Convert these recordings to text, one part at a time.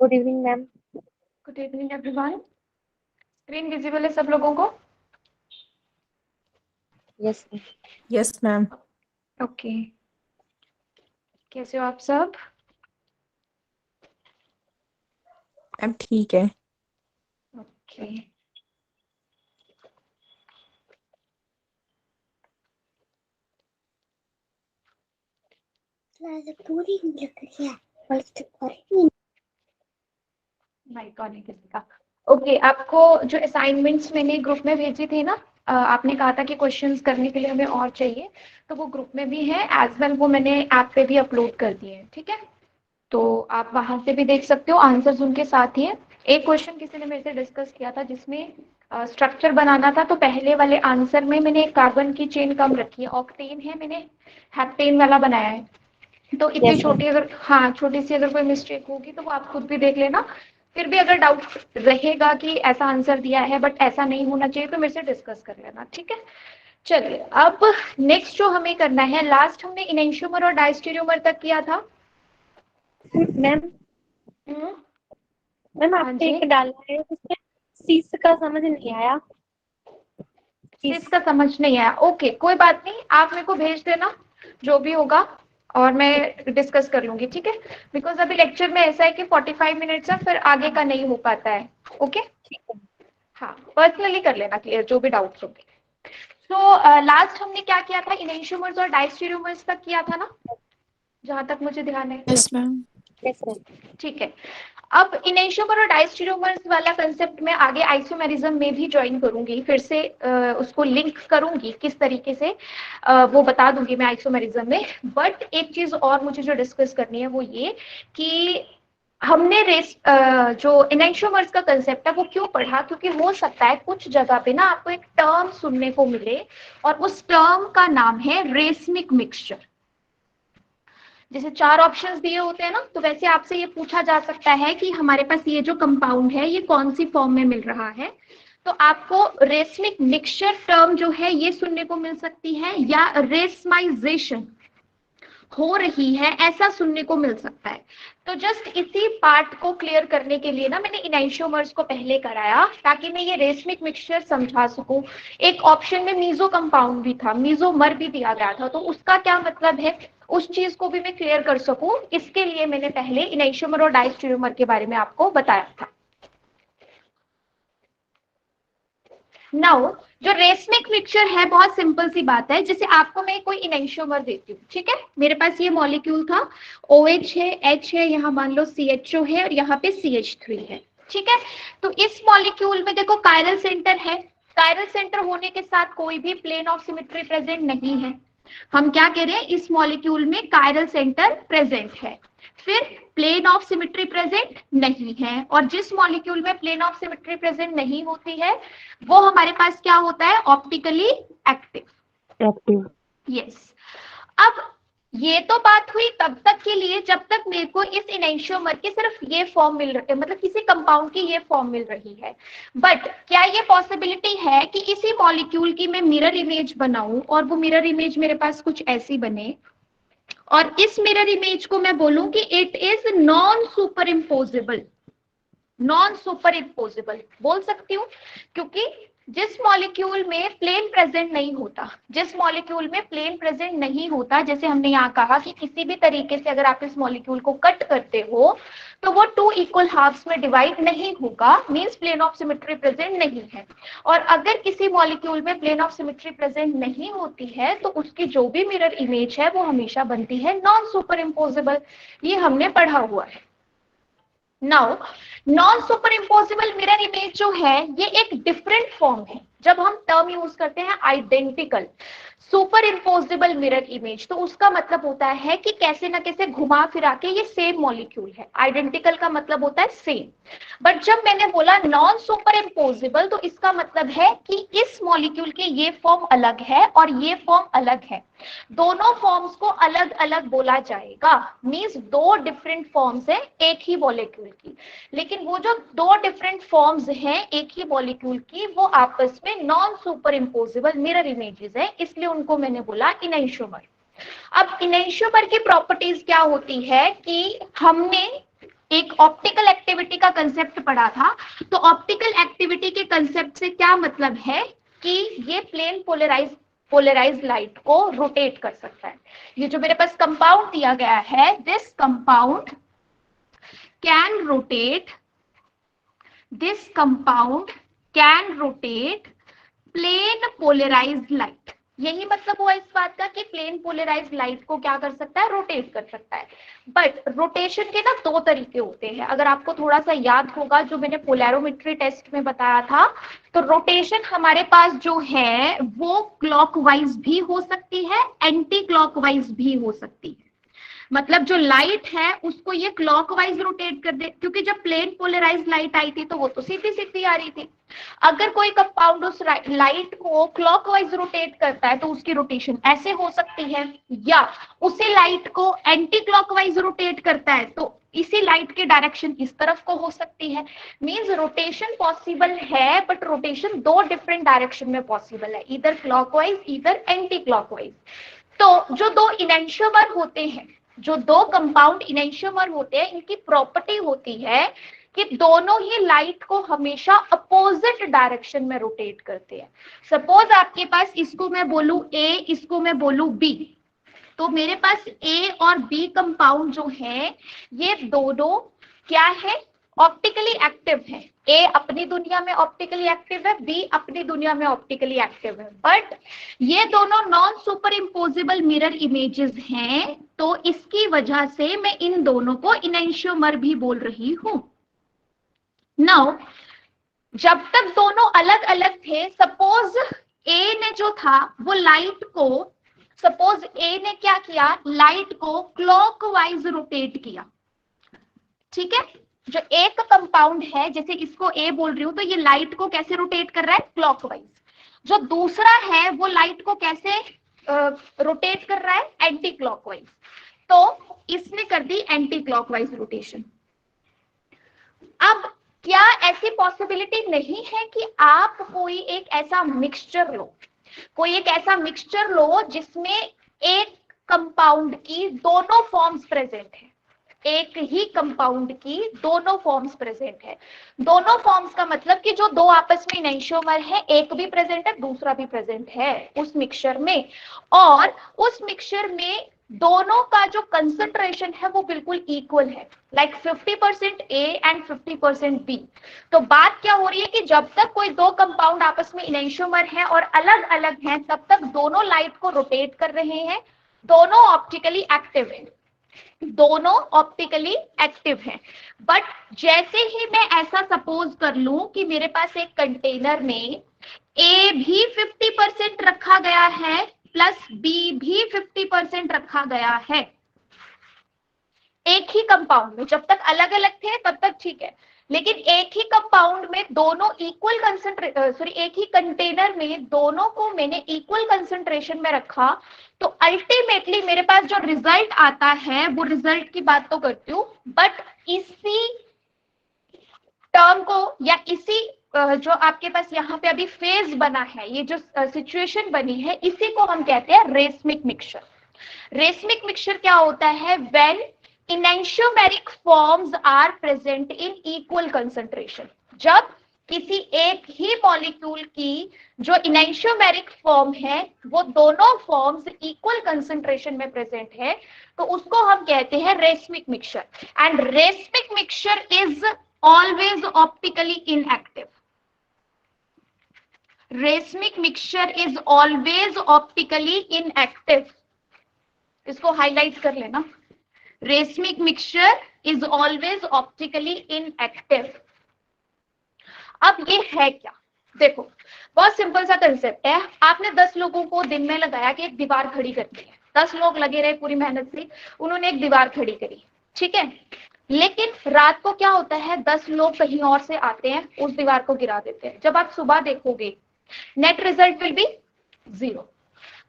Good evening ma'am. Good evening everyone. Screen visible है सब लोगों को? Yes yes ma'am. ओके, कैसे हो आप सब? मैम ठीक है। ओके, पूरी माइक ऑन है किसी का? ओके, आपको जो असाइनमेंट्स मैंने ग्रुप में भेजी थी ना, आपने कहा था कि क्वेश्चंस करने के लिए हमें और चाहिए, तो वो ग्रुप में भी है एज वेल, वो मैंने ऐप पे भी अपलोड कर दिए हैं। ठीक है, तो आप वहां से भी देख सकते हो, आंसर्स उनके साथ ही है। एक क्वेश्चन किसी ने मेरे से डिस्कस किया था जिसमें स्ट्रक्चर बनाना था, तो पहले वाले आंसर में मैंने कार्बन की चेन कम रखी है, ऑक्टेन है, मैंने हेप्टेन वाला बनाया है। तो इतनी Yes, छोटी अगर छोटी सी अगर कोई मिस्टेक होगी तो वो आप खुद भी देख लेना। फिर भी अगर डाउट रहेगा कि ऐसा आंसर दिया है बट ऐसा नहीं होना चाहिए तो मेरे से डिस्कस कर लेना। ठीक है, चलिए अब नेक्स्ट जो हमें करना है, लास्ट हमने इनेंशियोमर और डायस्टेरियोमर तक किया था। मैम मैम हाँ आपने जी, एक डाला है उसमें सीस का समझ नहीं आया। इसका समझ नहीं आया? ओके, कोई बात नहीं, आप मेरे को भेज देना जो भी होगा और मैं डिस्कस कर लूंगी। ठीक है, बिकॉज अभी लेक्चर में ऐसा है कि 45 मिनट्स है, फिर आगे का नहीं हो पाता है। ओके, हाँ, पर्सनली कर लेना क्लियर जो भी डाउट्स होंगे। तो लास्ट हमने क्या किया था, इनेंशियोमर्स और डायस्टेरियोमर्स तक किया था ना, जहां तक मुझे ध्यान है। Yes ma'am. Yes ma'am. ठीक है, अब इनेंशियोमर और डायस्टेरियोमर्स वाला कंसेप्ट में आगे आइसोमेरिज्म में भी ज्वाइन करूंगी, फिर से उसको लिंक करूंगी किस तरीके से, वो बता दूंगी मैं आइसोमेरिज्म में। बट एक चीज और मुझे जो डिस्कस करनी है वो ये कि हमने जो इनेंशियोमर्स का कंसेप्ट है वो क्यों पढ़ा, क्योंकि हो सकता है कुछ जगह पे ना आपको एक टर्म सुनने को मिले और उस टर्म का नाम है रेसमिक मिक्सचर। जैसे 4 ऑप्शंस दिए होते हैं ना, तो वैसे आपसे ये पूछा जा सकता है कि हमारे पास ये जो कंपाउंड है ये कौन सी फॉर्म में मिल रहा है। तो आपको रेसमिक मिक्सचर टर्म जो है ये सुनने को मिल सकती है, या रेसमाइजेशन हो रही है ऐसा सुनने को मिल सकता है। तो जस्ट इसी पार्ट को क्लियर करने के लिए ना मैंने इनेंशियोमर्स को पहले कराया, ताकि मैं ये रेसमिक मिक्सचर समझा सकूं। एक ऑप्शन में मीजो कंपाउंड भी था, मीजोमर भी दिया गया था, तो उसका क्या मतलब है उस चीज को भी मैं क्लियर कर सकूं, इसके लिए मैंने पहले इनेंशियोमर और डायस्टेरियोमर के बारे में आपको बताया था। नाउ जो रेसमिक मिक्सचर है, बहुत सिंपल सी बात है। जैसे आपको मैं कोई इनेंशियोमर देती हूँ, ठीक है, मेरे पास ये मॉलिक्यूल था, OH है, H है, यहाँ मान लो CHO है और यहाँ पे CH3 है। ठीक है, तो इस मॉलिक्यूल में देखो कायरल सेंटर है, कायरल सेंटर होने के साथ कोई भी प्लेन ऑफ सिमेट्री प्रेजेंट नहीं है। हम क्या कह रहे हैं, इस मॉलिक्यूल में कायरल सेंटर प्रेजेंट है। फिर प्लेन ऑफ सिमेट्री प्रेजेंट नहीं है, और जिस मॉलिक्यूल में प्लेन ऑफ सिमेट्री प्रेजेंट नहीं होती है वो हमारे पास क्या होता है, ऑप्टिकली एक्टिव। यस, अब ये तो बात हुई तब तक के लिए जब तक मेरे को इस इनेंशियोमर की सिर्फ ये फॉर्म मिल रही है, मतलब किसी कंपाउंड की ये फॉर्म मिल रही है। बट क्या ये पॉसिबिलिटी है कि इसी मॉलिक्यूल की मैं मिरर इमेज बनाऊं और वो मिरर इमेज मेरे पास कुछ ऐसी बने, और इस मिरर इमेज को मैं बोलूं कि it is non super imposable. Non super imposable बोल सकती हूँ, क्योंकि जिस मॉलिक्यूल में प्लेन प्रेजेंट नहीं होता, जिस मॉलिक्यूल में प्लेन प्रेजेंट नहीं होता, जैसे हमने यहाँ कहा कि किसी भी तरीके से अगर आप इस मॉलिक्यूल को कट करते हो तो वो 2 इक्वल हाफ्स में डिवाइड नहीं होगा, means plane of symmetry present नहीं है। और अगर किसी मॉलिक्यूल में प्लेन ऑफ सिमेट्री प्रेजेंट नहीं होती है तो उसकी जो भी मिरर इमेज है वो हमेशा बनती है नॉन सुपर इम्पोजेबल। ये हमने पढ़ा हुआ है। Now non super impossible mirror image जो है ये एक डिफरेंट फॉर्म है। जब हम टर्म यूज करते हैं identical, super imposable mirror image, तो उसका मतलब होता है कि कैसे ना कैसे घुमा फिरा के ये सेम मॉलिक्यूल है। आइडेंटिकल का मतलब होता है सेम। बट जब मैंने बोला नॉन सुपर इम्पोजिबल, तो इसका मतलब है कि इस मॉलिक्यूल की ये फॉर्म अलग है और ये फॉर्म अलग है, दोनों फॉर्म्स को अलग अलग बोला जाएगा। मींस 2 डिफरेंट फॉर्म्स है एक ही मॉलिक्यूल की, लेकिन वो जो 2 डिफरेंट फॉर्म्स हैं एक ही मॉलिक्यूल की, वो आपस में non super imposable mirror images है, इसलिए उनको मैंने बोला इनेंशियोमर। अब इनेंशियोमर की प्रॉपर्टीज क्या होती है कि हमने एक ऑप्टिकल एक्टिविटी का कंसेप्ट पढ़ा था। तो ऑप्टिकल एक्टिविटी के कंसेप्ट से क्या मतलब है कि ये प्लेन पोलराइज लाइट को रोटेट कर सकता है। ये जो मेरे पास कंपाउंड दिया गया है, this compound can rotate, this compound can rotate plane polarized light. यही मतलब हुआ इस बात का कि प्लेन पोलराइज्ड लाइट को क्या कर सकता है, रोटेट कर सकता है। बट रोटेशन के ना दो तरीके होते हैं। अगर आपको थोड़ा सा याद होगा जो मैंने पोलैरोमेट्री टेस्ट में बताया था, तो रोटेशन हमारे पास जो है वो क्लॉकवाइज भी हो सकती है, एंटी क्लॉकवाइज भी हो सकती है। मतलब जो लाइट है उसको ये क्लॉकवाइज रोटेट कर दे, क्योंकि जब प्लेन पोलराइज लाइट आई थी तो वो तो सीधी सीधी आ रही थी। अगर कोई कंपाउंड उस लाइट को क्लॉकवाइज रोटेट करता है तो उसकी रोटेशन ऐसे हो सकती है, या उसी लाइट को एंटी क्लॉकवाइज रोटेट करता है तो इसी लाइट के डायरेक्शन इस तरफ को हो सकती है। मींस रोटेशन पॉसिबल है, बट रोटेशन दो डिफरेंट डायरेक्शन में पॉसिबल है, इधर क्लॉकवाइज इधर एंटी क्लॉकवाइज। तो जो दो इनेंशियोमर होते हैं, जो दो कंपाउंड इनेंशियोमर होते हैं, इनकी प्रॉपर्टी होती है कि दोनों ही लाइट को हमेशा अपोजिट डायरेक्शन में रोटेट करते हैं। सपोज आपके पास इसको मैं बोलूं ए, इसको मैं बोलूं बी, तो मेरे पास ए और बी कंपाउंड जो है ये दोनों क्या है, ऑप्टिकली एक्टिव है। ए अपनी दुनिया में ऑप्टिकली एक्टिव है, बी अपनी दुनिया में ऑप्टिकली एक्टिव है, बट ये दोनों non super imposable mirror images हैं, तो इसकी वजह से मैं इन दोनों को इनेंशियोमर भी बोल रही हूं। नाउ जब तक दोनों अलग अलग थे, सपोज ए ने जो था वो लाइट को, सपोज ए ने क्या किया, लाइट को क्लॉकवाइज रोटेट किया, ठीक है। जो एक कंपाउंड है, जैसे इसको ए बोल रही हूं, तो ये लाइट को कैसे रोटेट कर रहा है, क्लॉकवाइज। जो दूसरा है वो लाइट को कैसे रोटेट कर रहा है, एंटी क्लॉकवाइज। तो इसने कर दी एंटी क्लॉकवाइज रोटेशन। अब क्या ऐसी पॉसिबिलिटी नहीं है कि आप कोई एक ऐसा मिक्सचर लो, कोई एक ऐसा मिक्सचर लो जिसमें एक कंपाउंड की दोनों फॉर्म्स प्रेजेंट है, एक ही कंपाउंड की दोनों फॉर्म्स प्रेजेंट है। दोनों फॉर्म्स का मतलब कि जो दो आपस में इनेंशियोमर है, एक भी प्रेजेंट है दूसरा भी प्रेजेंट है उस मिक्सचर में, और उस मिक्सचर में दोनों का जो कंसंट्रेशन है वो बिल्कुल इक्वल है, लाइक 50% ए एंड 50% बी। तो बात क्या हो रही है कि जब तक कोई दो कंपाउंड आपस में इनेंशियोमर हैं और अलग अलग हैं, तब तक दोनों लाइट को रोटेट कर रहे हैं, दोनों ऑप्टिकली एक्टिव हैं, दोनों ऑप्टिकली एक्टिव हैं। बट जैसे ही मैं ऐसा सपोज कर लूं कि मेरे पास एक कंटेनर में ए भी 50% रखा गया है प्लस बी भी 50% रखा गया है, एक ही कंपाउंड में, जब तक अलग अलग थे तब तक ठीक है, लेकिन एक ही कंपाउंड में दोनों इक्वल एक ही कंटेनर में दोनों को मैंने इक्वल कंसंट्रेशन में रखा, तो अल्टीमेटली मेरे पास जो रिजल्ट आता है, वो रिजल्ट की बात तो करती हूँ, बट इसी टर्म को या इसी जो आपके पास यहाँ पे अभी फेज बना है, ये जो सिचुएशन बनी है, इसी को हम कहते हैं रेसमिक मिक्सचर। रेसमिक मिक्सचर क्या होता है, when enantiomeric forms are present in equal concentration. जब किसी एक ही मॉलिक्यूल की जो इनेंशियोमेरिक फॉर्म है वो दोनों फॉर्म्स इक्वल कंसंट्रेशन में प्रेजेंट है, तो उसको हम कहते हैं racemic mixture. And racemic mixture is always optically inactive. Racemic mixture is always optically inactive, इसको हाईलाइट कर लेना। Racemic mixture is always optically inactive. अब ये है क्या, देखो बहुत सिंपल सा कंसेप्ट है। आपने 10 लोगों को दिन में लगाया कि एक दीवार खड़ी करनी है, 10 लोग लगे रहे पूरी मेहनत से, उन्होंने एक दीवार खड़ी करी, ठीक है। लेकिन रात को क्या होता है, 10 लोग कहीं और से आते हैं, उस दीवार को गिरा देते हैं। जब आप सुबह देखोगे नेट रिजल्ट विल बी 0।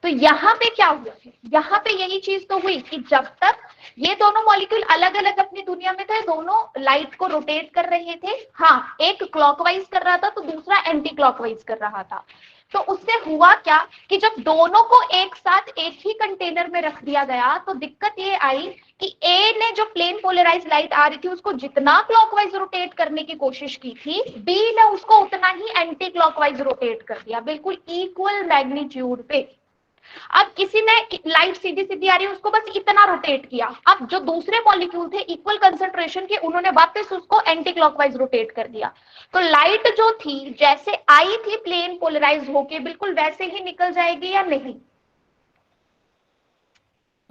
तो यहाँ पे क्या हुआ है, यहाँ पे यही चीज तो हुई कि जब तक ये दोनों मॉलिक्यूल अलग अलग अपनी दुनिया में थे, दोनों लाइट को रोटेट कर रहे थे। हाँ, एक क्लॉकवाइज कर रहा था तो दूसरा एंटी क्लॉकवाइज कर रहा था। तो उससे हुआ क्या कि जब दोनों को एक साथ एक ही कंटेनर में रख दिया गया तो दिक्कत ये आई कि ए ने जो प्लेन पोलराइज लाइट आ रही थी उसको जितना क्लॉकवाइज रोटेट करने की कोशिश की थी, बी ने उसको उतना ही एंटी क्लॉकवाइज रोटेट कर दिया, बिल्कुल इक्वल मैग्नीट्यूड पे। अब किसी ने लाइट सीधी सीधी आ रही है उसको बस इतना रोटेट किया, अब जो दूसरे मॉलिक्यूल थे इक्वल कंसंट्रेशन के उन्होंने वापस उसको एंटी क्लॉकवाइज रोटेट कर दिया। तो लाइट जो थी जैसे आई थी प्लेन पोलराइज होके बिल्कुल वैसे ही निकल जाएगी या नहीं?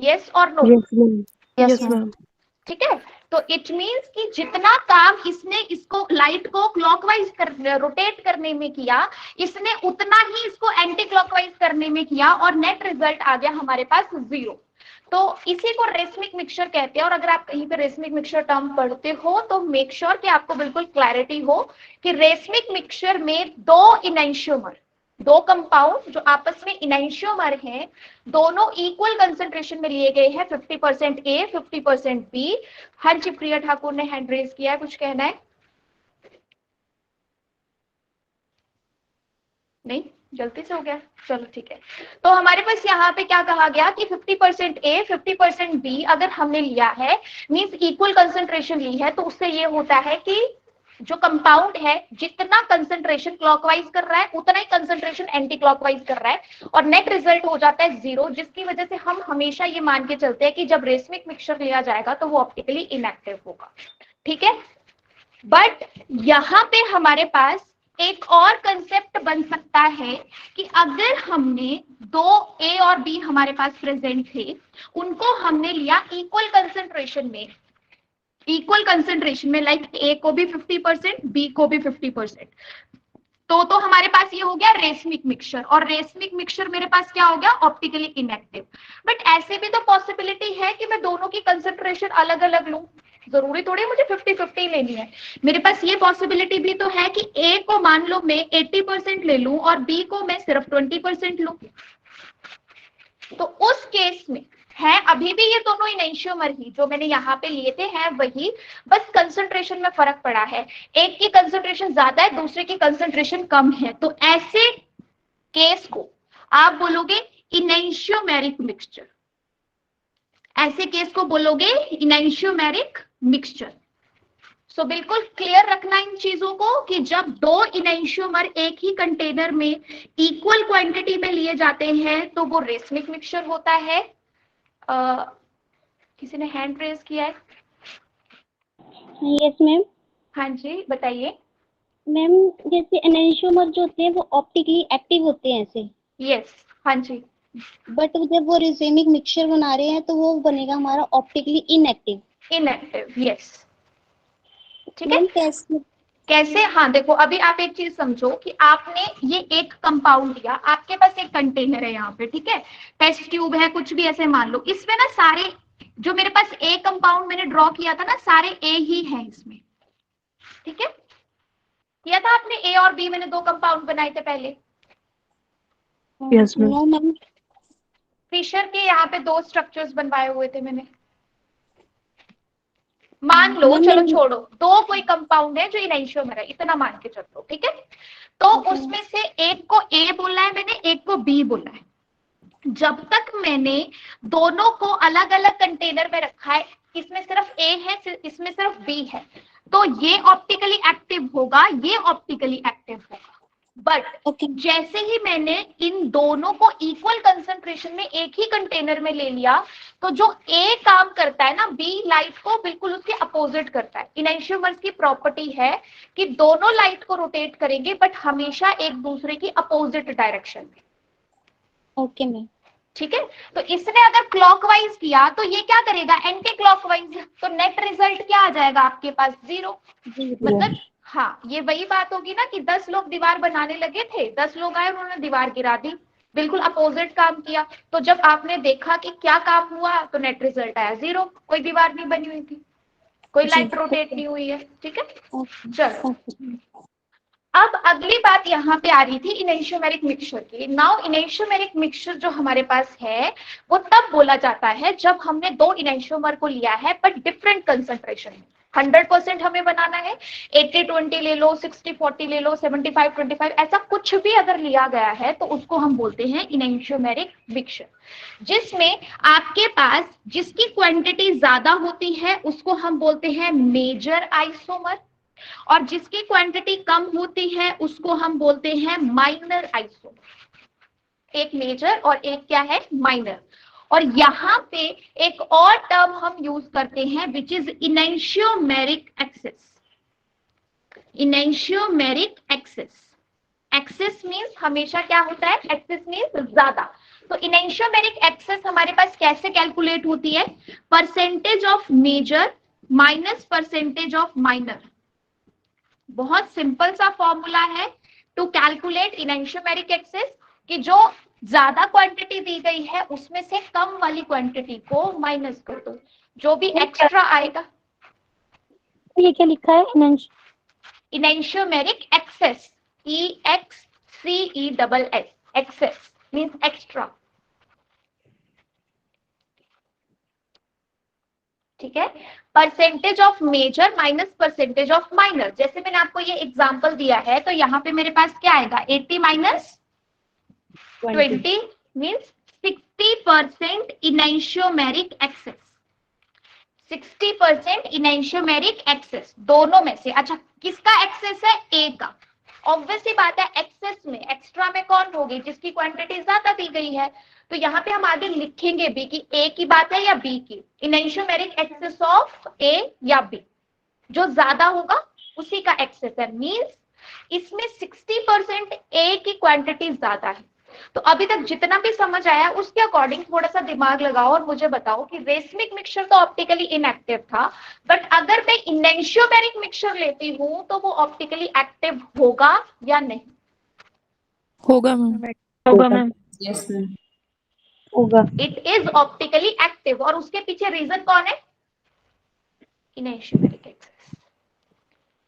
यस और नो? Yes ma'am. ठीक है, तो इट मींस कि जितना काम इसने इसको लाइट को क्लॉकवाइज रोटेट करने में किया, इसने उतना ही इसको एंटी क्लॉकवाइज करने में किया और नेट रिजल्ट आ गया हमारे पास 0। तो इसी को रेसमिक मिक्सचर कहते हैं। और अगर आप कहीं पे रेसमिक मिक्सचर टर्म पढ़ते हो तो मेक श्योर कि आपको बिल्कुल क्लैरिटी हो कि रेसमिक मिक्सचर में दो इनैंशियोमर, दो कंपाउंड जो आपस में इनैंशियोमर हैं, दोनों इक्वल कंसंट्रेशन में लिए गए हैं, 50% ए 50% बी। हंस प्रिया ठाकुर ने हैंड रेज किया है, कुछ कहना है? नहीं, जल्दी से हो गया, चलो ठीक है। तो हमारे पास यहाँ पे क्या कहा गया कि 50% ए 50% बी अगर हमने लिया है, मींस इक्वल कंसंट्रेशन ली है, तो उससे ये होता है कि जो कंपाउंड है जितना कंसंट्रेशन क्लॉकवाइज कर रहा है उतना ही कंसंट्रेशन एंटी क्लॉकवाइज कर रहा है और नेट रिजल्ट हो जाता है 0, जिसकी वजह से हम हमेशा ये मान के चलते हैं कि जब रेसमिक मिक्सचर लिया जाएगा तो वो ऑप्टिकली इनएक्टिव होगा। ठीक है, बट यहाँ पे हमारे पास एक और कंसेप्ट बन सकता है कि अगर हमने दो ए और बी हमारे पास प्रेजेंट थे, उनको हमने लिया इक्वल कंसंट्रेशन में लाइक ए को भी 50% बी को भी 50%, तो हमारे पास ये हो गया रेसमिक मिक्सचर। और रेसमिक मिक्सचर मेरे पास क्या हो गया? Optically inactive. बट ऐसे भी तो पॉसिबिलिटी है कि मैं दोनों की कंसंट्रेशन अलग अलग लूं, जरूरी थोड़ी मुझे 50-50 लेनी है। मेरे पास ये पॉसिबिलिटी भी तो है कि ए को मान लो मैं 80% ले लूं और बी को मैं सिर्फ 20% लूं। तो उस केस में है अभी भी ये दोनों इनैंशियोमर ही जो मैंने यहाँ पे लिए थे हैं वही, बस कंसंट्रेशन में फर्क पड़ा है, एक की कंसंट्रेशन ज्यादा है दूसरे की कंसंट्रेशन कम है। तो ऐसे केस को आप बोलोगे इनैंशियोमेरिक मिक्सचर, ऐसे केस को बोलोगे इनैंशियोमेरिक मिक्सचर। सो बिल्कुल क्लियर रखना इन चीजों को कि जब दो इनैंशियोमर एक ही कंटेनर में इक्वल क्वांटिटी में लिए जाते हैं तो वो रेसमिक मिक्सचर होता है। किसी ने हैंड रेज किया है? Yes ma'am. हाँ जी बताइए। मैम जैसे एनेंशियोमर जो होते हैं वो ऑप्टिकली एक्टिव होते हैं ऐसे, यस हाँ जी। बट जब वो रेसमिक मिक्सचर बना रहे हैं तो वो बनेगा हमारा ऑप्टिकली इनएक्टिव। Inactive, yes. ठीक है, मैम कैसे? कैसे? हाँ देखो, अभी आप एक चीज समझो कि आपने ये एक कंपाउंड लिया, आपके पास एक कंटेनर है यहाँ पे, ठीक है, टेस्ट ट्यूब है, कुछ भी ऐसे मान लो, इसमें ना सारे जो मेरे पास ए कंपाउंड मैंने ड्रॉ किया था ना, सारे ए ही हैं इसमें। ठीक है, किया था आपने? ए और बी मैंने दो कंपाउंड बनाए थे पहले। Yes ma'am. No ma'am. Fischer के यहाँ पे दो स्ट्रक्चर्स बनवाए हुए थे मैंने। मान लो, चलो छोड़ो, दो कोई कंपाउंड है जो इनैंशियोमर है, इतना मान के चलो, ठीक है। तो उसमें से एक को ए बोला है मैंने, एक को बी बोला है। जब तक मैंने दोनों को अलग अलग कंटेनर में रखा है, इसमें सिर्फ ए है इसमें सिर्फ बी है, तो ये ऑप्टिकली एक्टिव होगा, ये ऑप्टिकली एक्टिव होगा। बट जैसे ही मैंने इन दोनों को इक्वल कंसंट्रेशन में एक ही कंटेनर में ले लिया, तो जो ए काम करता है ना, बी लाइट को बिल्कुल उसके अपोजिट करता है। इनैंशियोमर्स की प्रॉपर्टी है कि दोनों लाइट को रोटेट करेंगे बट हमेशा एक दूसरे की अपोजिट डायरेक्शन में। Okay ma'am. ठीक है, तो इसने अगर क्लॉकवाइज किया तो ये क्या करेगा? Anti clockwise. तो नेट रिजल्ट क्या आ जाएगा आपके पास? 0। मतलब हाँ, ये वही बात होगी ना कि 10 लोग दीवार बनाने लगे थे, 10 लोग आए उन्होंने दीवार गिरा दी, बिल्कुल अपोजिट काम किया। तो जब आपने देखा कि क्या काम हुआ तो नेट रिजल्ट आया 0, कोई दीवार नहीं बनी हुई थी, कोई लाइट रोटेट नहीं हुई है। ठीक है, चलो अब अगली बात यहाँ पे आ रही थी इनैंशियोमेरिक मिक्सचर की। नाउ इनैंशियोमेरिक मिक्सचर जो हमारे पास है वो तब बोला जाता है जब हमने दो इनैंशियोमर को लिया है बट डिफरेंट कंसंट्रेशन में। 100% हमें बनाना है, 80-20 ले लो, 60-40 ले लो, 75-25, ऐसा कुछ भी अगर लिया गया है तो उसको हम बोलते हैं इनैंशियोमेरिक मिक्सचर, जिसमें आपके पास जिसकी क्वांटिटी ज्यादा होती है उसको हम बोलते हैं मेजर आइसोमर, और जिसकी क्वांटिटी कम होती है उसको हम बोलते हैं माइनर आइसोमर। एक मेजर और एक क्या है, माइनर। और यहां पे एक और टर्म हम यूज करते हैं which is enantiomeric excess. Enantiomeric excess, excess means हमेशा क्या होता है, एक्सेस मींस ज्यादा। तो इनैंशियोमेरिक एक्सेस हमारे पास कैसे कैलकुलेट होती है, percentage of major minus percentage of minor. बहुत सिंपल सा फॉर्मूला है टू कैलकुलेट इनैंशियोमेरिक एक्सेस, कि जो ज्यादा क्वांटिटी दी गई है उसमें से कम वाली क्वांटिटी को माइनस कर दो, जो भी एक्स्ट्रा आएगा। ये क्या लिखा है, enantiomeric excess, EXCESS, excess means extra. ठीक है, percentage of major minus percentage of minor. जैसे मैंने आपको ये एग्जांपल दिया है तो यहाँ पे मेरे पास क्या आएगा, 80 माइनस 20 मींस 60% इनैंशियोमेरिक एक्सेस। 60% इनैंशियोमेरिक एक्सेस दोनों में से। अच्छा, किसका एक्सेस है, ए का। ऑब्वियस सी बात है, एक्सेस में एक्स्ट्रा में कौन होगी, जिसकी क्वांटिटी ज्यादा दी गई है। तो यहाँ पे हम आगे लिखेंगे भी कि ए की बात है या बी की, इनैंशियोमेरिक एक्सेस ऑफ ए या बी, जो ज्यादा होगा उसी का एक्सेस है। मींस इसमें 60% ए की क्वांटिटी ज्यादा है। तो अभी तक जितना भी समझ आया उसके अकॉर्डिंग थोड़ा सा दिमाग लगाओ और मुझे बताओ कि रेसमिक मिक्सचर तो ऑप्टिकली इनएक्टिव था, बट अगर मैं इनैंशियोमेरिक मिक्सचर लेती हूं तो वो ऑप्टिकली एक्टिव होगा या नहीं। होगा मैम। होगा मैम, यस मैम। होगा। इट इज ऑप्टिकली एक्टिव, और उसके पीछे रीजन कौन है, इनैंशियोमेरिक एक्सेस।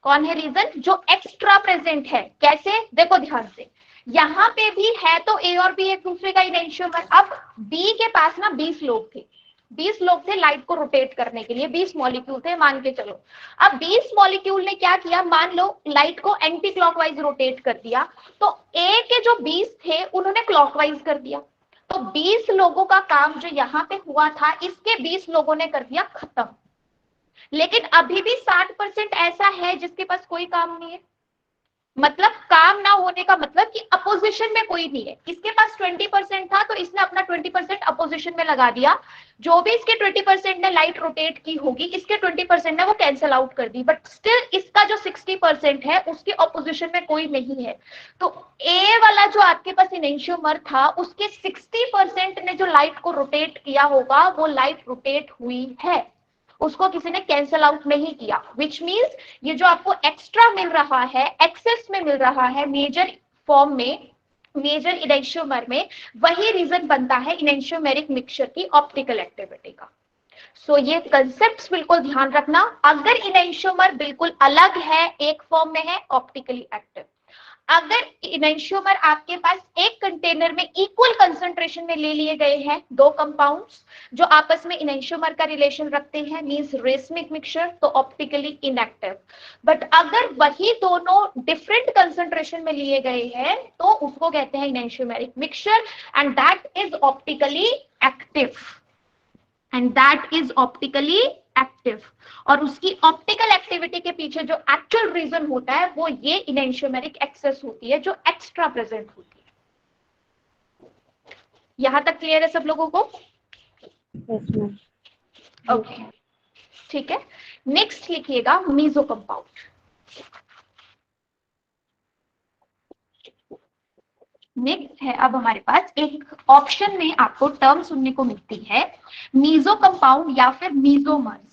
कौन है रीजन, जो एक्स्ट्रा प्रेजेंट है। कैसे, देखो ध्यान से, यहाँ पे भी है तो ए और बी एक दूसरे का इनैंशियोमर। अब बी के पास ना 20 लोग थे, 20 लोग थे लाइट को रोटेट करने के लिए, 20 मॉलिक्यूल थे मान के चलो। अब 20 मॉलिक्यूल ने क्या किया, मान लो लाइट को एंटी क्लॉकवाइज रोटेट कर दिया, तो ए के जो 20 थे उन्होंने क्लॉकवाइज कर दिया। तो 20 लोगों का काम जो यहाँ पे हुआ था, इसके 20 लोगों ने कर दिया खत्म। लेकिन अभी भी 60% ऐसा है जिसके पास कोई काम नहीं है। मतलब काम ना होने का मतलब कि अपोजिशन में कोई नहीं है। इसके पास 20% था तो इसने अपना 20% अपोजिशन में लगा दिया। जो भी इसके 20% ने लाइट रोटेट की होगी, इसके 20% ने वो कैंसिल आउट कर दी, बट स्टिल इसका जो 60% है उसके अपोजिशन में कोई नहीं है। तो ए वाला जो आपके पास इनैंशियोमर था, उसके 60% ने जो लाइट को रोटेट किया होगा वो लाइट रोटेट हुई है, उसको किसी ने कैंसिल आउट नहीं किया। विच मीन्स ये जो आपको एक्स्ट्रा मिल रहा है, एक्सेस में मिल रहा है मेजर फॉर्म में, मेजर इनैंशियोमर में, वही रीजन बनता है इनैंशियोमेरिक मिक्सचर की ऑप्टिकल एक्टिविटी का। सो ये कंसेप्ट्स बिल्कुल ध्यान रखना। अगर इनैंशियोमर बिल्कुल अलग है, एक फॉर्म में है, ऑप्टिकली एक्टिव। अगर इनैंशियोमर आपके पास एक कंटेनर में इक्वल कंसंट्रेशन में ले लिए गए हैं, दो कंपाउंड्स जो आपस में इनैंशियोमर का रिलेशन रखते हैं, मींस रेसमिक मिक्सचर, तो ऑप्टिकली इनएक्टिव। बट अगर वही दोनों डिफरेंट कंसंट्रेशन में लिए गए हैं तो उसको कहते हैं enantiomeric mixture, and that is optically active, and that is optically active. और उसकी ऑप्टिकल एक्टिविटी के पीछे जो एक्चुअल रीजन होता है वो ये इनैंशियोमेरिक एक्सेस होती है, जो एक्स्ट्रा प्रेजेंट होती है। यहां तक क्लियर है सब लोगों को? ओके, ठीक है। नेक्स्ट लिखिएगा मीजो कंपाउंड। नेक्स्ट है, अब हमारे पास एक ऑप्शन में आपको टर्म सुनने को मिलती है, मीजो कंपाउंड या फिर मीजोमर्स।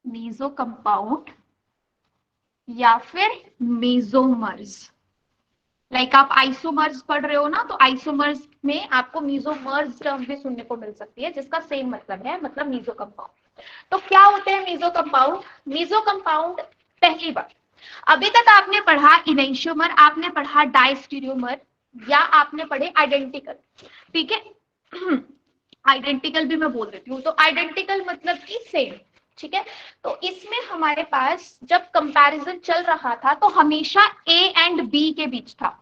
मीजो कंपाउंड या फिर मीजोमर्स। लाइक आप आइसोमर्स पढ़ रहे हो ना, तो आइसोमर्स में आपको मीजोमर्स टर्म भी सुनने को मिल सकती है, जिसका सेम मतलब है, मतलब मीजो कंपाउंड। तो क्या होते हैं मीजो कंपाउंड? मीजो कंपाउंड पहली बार, अभी तक आपने पढ़ा इनैंशियोमर, आपने पढ़ा डायस्टीरियोमर, या आपने पढ़े आइडेंटिकल, ठीक है। आइडेंटिकल भी मैं बोल देती हूँ, तो आइडेंटिकल मतलब कि सेम, ठीक है। तो इसमें हमारे पास जब कंपैरिजन चल रहा था तो हमेशा ए एंड बी के बीच था।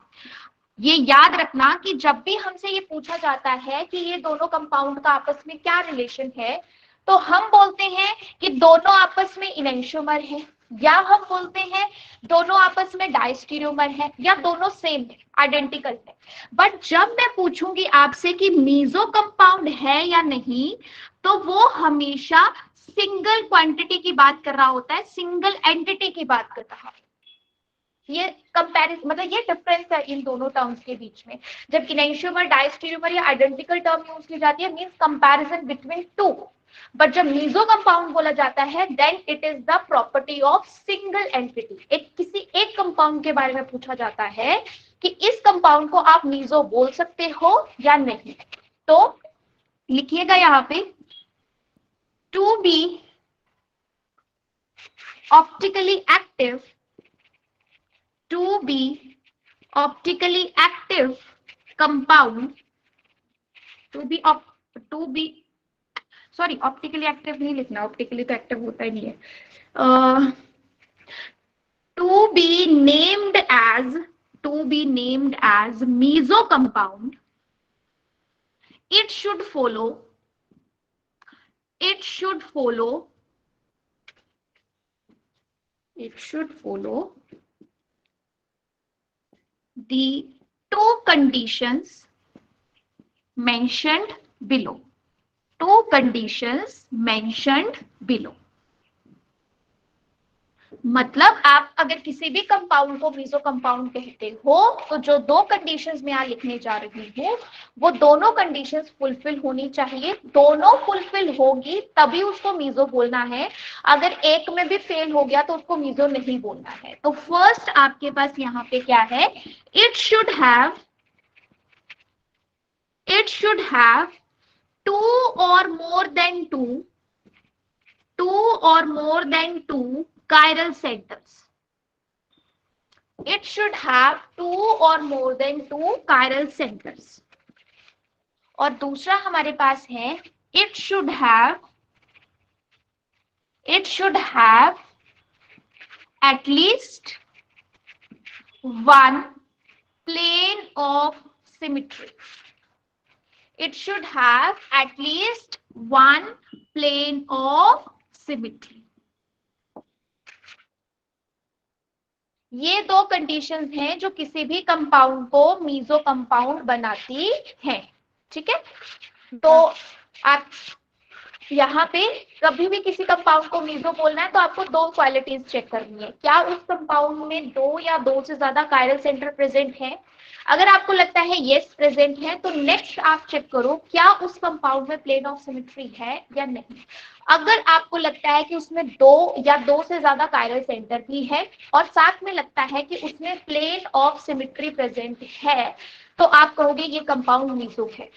ये याद रखना कि जब भी हमसे ये पूछा जाता है कि ये दोनों कंपाउंड का आपस में क्या रिलेशन है, तो हम बोलते हैं कि दोनों आपस में इनैंशियोमर है, या हम बोलते हैं दोनों आपस में डायस्टीरियोमर है, या दोनों सेम है, आइडेंटिकल है। बट जब मैं पूछूंगी आपसे कि मीजो कंपाउंड है या नहीं, तो वो हमेशा सिंगल क्वांटिटी की बात कर रहा होता है, सिंगल एंटिटी की बात कर रहा है। ये कंपैरिजन मतलब ये डिफरेंस है इन दोनों टर्म्स के बीच में। जब इनैंशियोमर, डायस्टीरियोमर या आइडेंटिकल टर्म यूज की जाती है, means comparison between two. But जब मीजो कंपाउंड बोला जाता है, then it is the property of single entity. किसी एक कंपाउंड के बारे में पूछा जाता है कि इस कंपाउंड को आप मीजो बोल सकते हो या नहीं। तो लिखिएगा यहाँ पे, to be optically active, to be optically active compound, sorry optically active नहीं लिखना, ऑप्टिकली तो एक्टिव होता ही नहीं है। to be named as meso compound, it should follow the two conditions mentioned below. मतलब आप अगर किसी भी कंपाउंड को मीजो कंपाउंड कहते हो, तो जो दो कंडीशंस में यहाँ लिखने जा रही हूँ, वो दोनों कंडीशंस फुलफिल होनी चाहिए। दोनों फुलफिल होगी तभी उसको मीजो बोलना है। अगर एक में भी फेल हो गया तो उसको मीजो नहीं बोलना है। तो फर्स्ट आपके पास यहाँ पे क्या है, इट शुड हैव टू और more than two chiral centers. It should have two or more than two chiral centers. और दूसरा हमारे पास है, it should have at least one plane of symmetry. It should have at least one plane of symmetry. ये दो conditions हैं जो किसी भी कंपाउंड को मीजो कंपाउंड बनाती हैं, ठीक है। तो आप यहाँ पे कभी भी किसी कंपाउंड को मीजो बोलना है तो आपको दो क्वालिटीज चेक करनी है, क्या उस कंपाउंड में दो या दो से ज्यादा कायरल सेंटर प्रेजेंट है। अगर आपको लगता है यस प्रेजेंट है, तो नेक्स्ट आप चेक करो क्या उस कंपाउंड में प्लेन ऑफ सिमेट्री है या नहीं। अगर आपको लगता है कि उसमें दो या दो से ज्यादा कायरल सेंटर भी है और साथ में लगता है कि उसमें प्लेन ऑफ सिमेट्री प्रेजेंट है, तो आप कहोगे ये कंपाउंड मीजो है।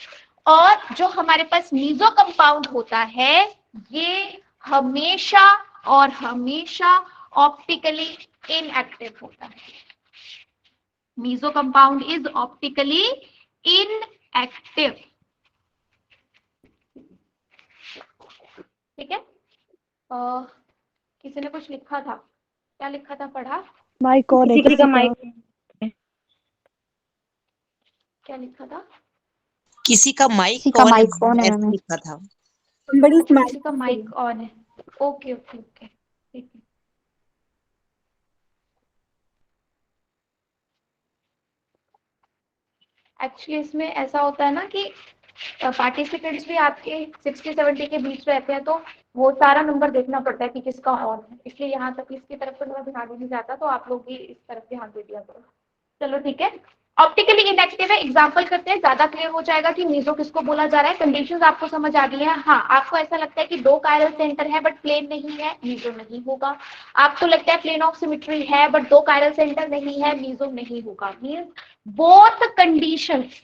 और जो हमारे पास मीजो कंपाउंड होता है, ये हमेशा और हमेशा ऑप्टिकली इनएक्टिव होता है। Meso compound is optically inactive, ठीक है। किसी ने कुछ लिखा था, क्या लिखा था, पढ़ा? माइक ऑन है, किसी का माइक क्या लिखा था? किसी का माइक ऑन है, ऐसा लिखा था। किसी का माइक ऑन है, ओके ओके ओके, ठीक है। एक्चुअली इसमें ऐसा होता है ना कि पार्टिसिपेंट्स भी आपके 60-70 के बीच रहते हैं, तो वो सारा नंबर देखना पड़ता है कि किसका ऑन है, इसलिए यहाँ तक इसकी तरफ तो ध्यान नहीं जाता, तो आप लोग भी इस तरफ ध्यान दे दिया करो। चलो ठीक है, ऑप्टिकली इनएक्टिव है, एग्जांपल करते हैं, ज्यादा क्लियर हो जाएगा कि मीजो किसको बोला जा रहा है। कंडीशंस आपको समझ आ गई है। हाँ, आपको ऐसा लगता है कि दो कायरल सेंटर है बट प्लेन नहीं है, मीजो नहीं होगा। आपको लगता है प्लेन ऑफ सिमेट्री है बट दो कायरल सेंटर नहीं है, मीजो नहीं होगा। Means both conditions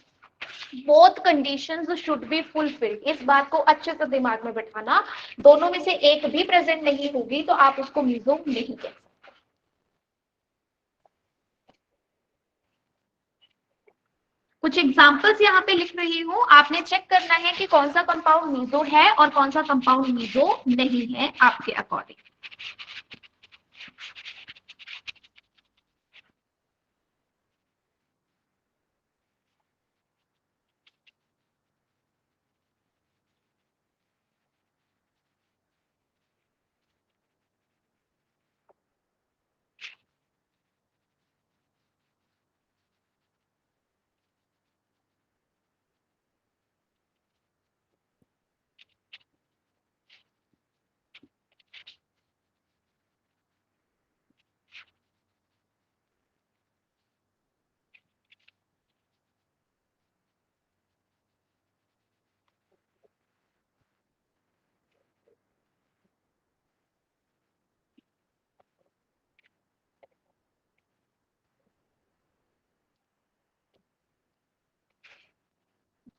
both conditions should be fulfilled. इस बात को अच्छे से दिमाग में बैठाना, दोनों में से एक भी प्रेजेंट नहीं होगी तो आप उसको मीजो नहीं कह सकते। कुछ एग्जांपल्स यहाँ पे लिख रही हूँ, आपने चेक करना है कि कौन सा कंपाउंड मीजो है और कौन सा कंपाउंड मीजो नहीं है आपके अकॉर्डिंग।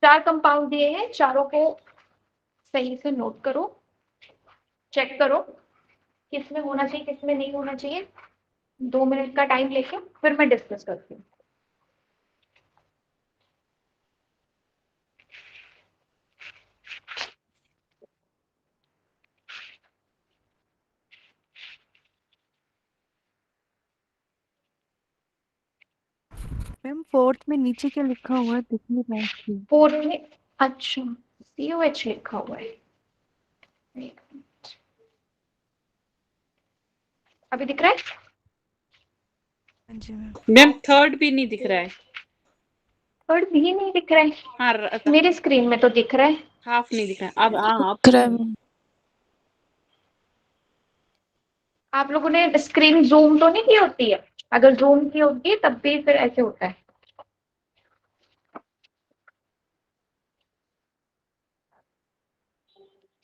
चार कंपाउंड दिए हैं, चारों को सही से नोट करो, चेक करो किसमें होना चाहिए किसमें नहीं होना चाहिए। 2 मिनट का टाइम लेके फिर मैं डिस्कस करती हूँ। मैम फोर्थ में नीचे क्या लिखा हुआ है दिख नहीं रहा है। फोर्थ में अच्छा COH लिखा हुआ है, एक मिनट। अभी दिख रहा है? हाँ जी मैम। मैम थर्ड भी नहीं दिख रहा है। थर्ड भी नहीं दिख रहा है? हाँ मेरे स्क्रीन में तो दिख रहा है। हाफ नहीं दिख रहा है। अब हाँ दिख रहा है मैम। आप लोगों ने स्क्रीन जूम तो नहीं की होती है? अगर जूम की होती है तब भी फिर ऐसे होता है।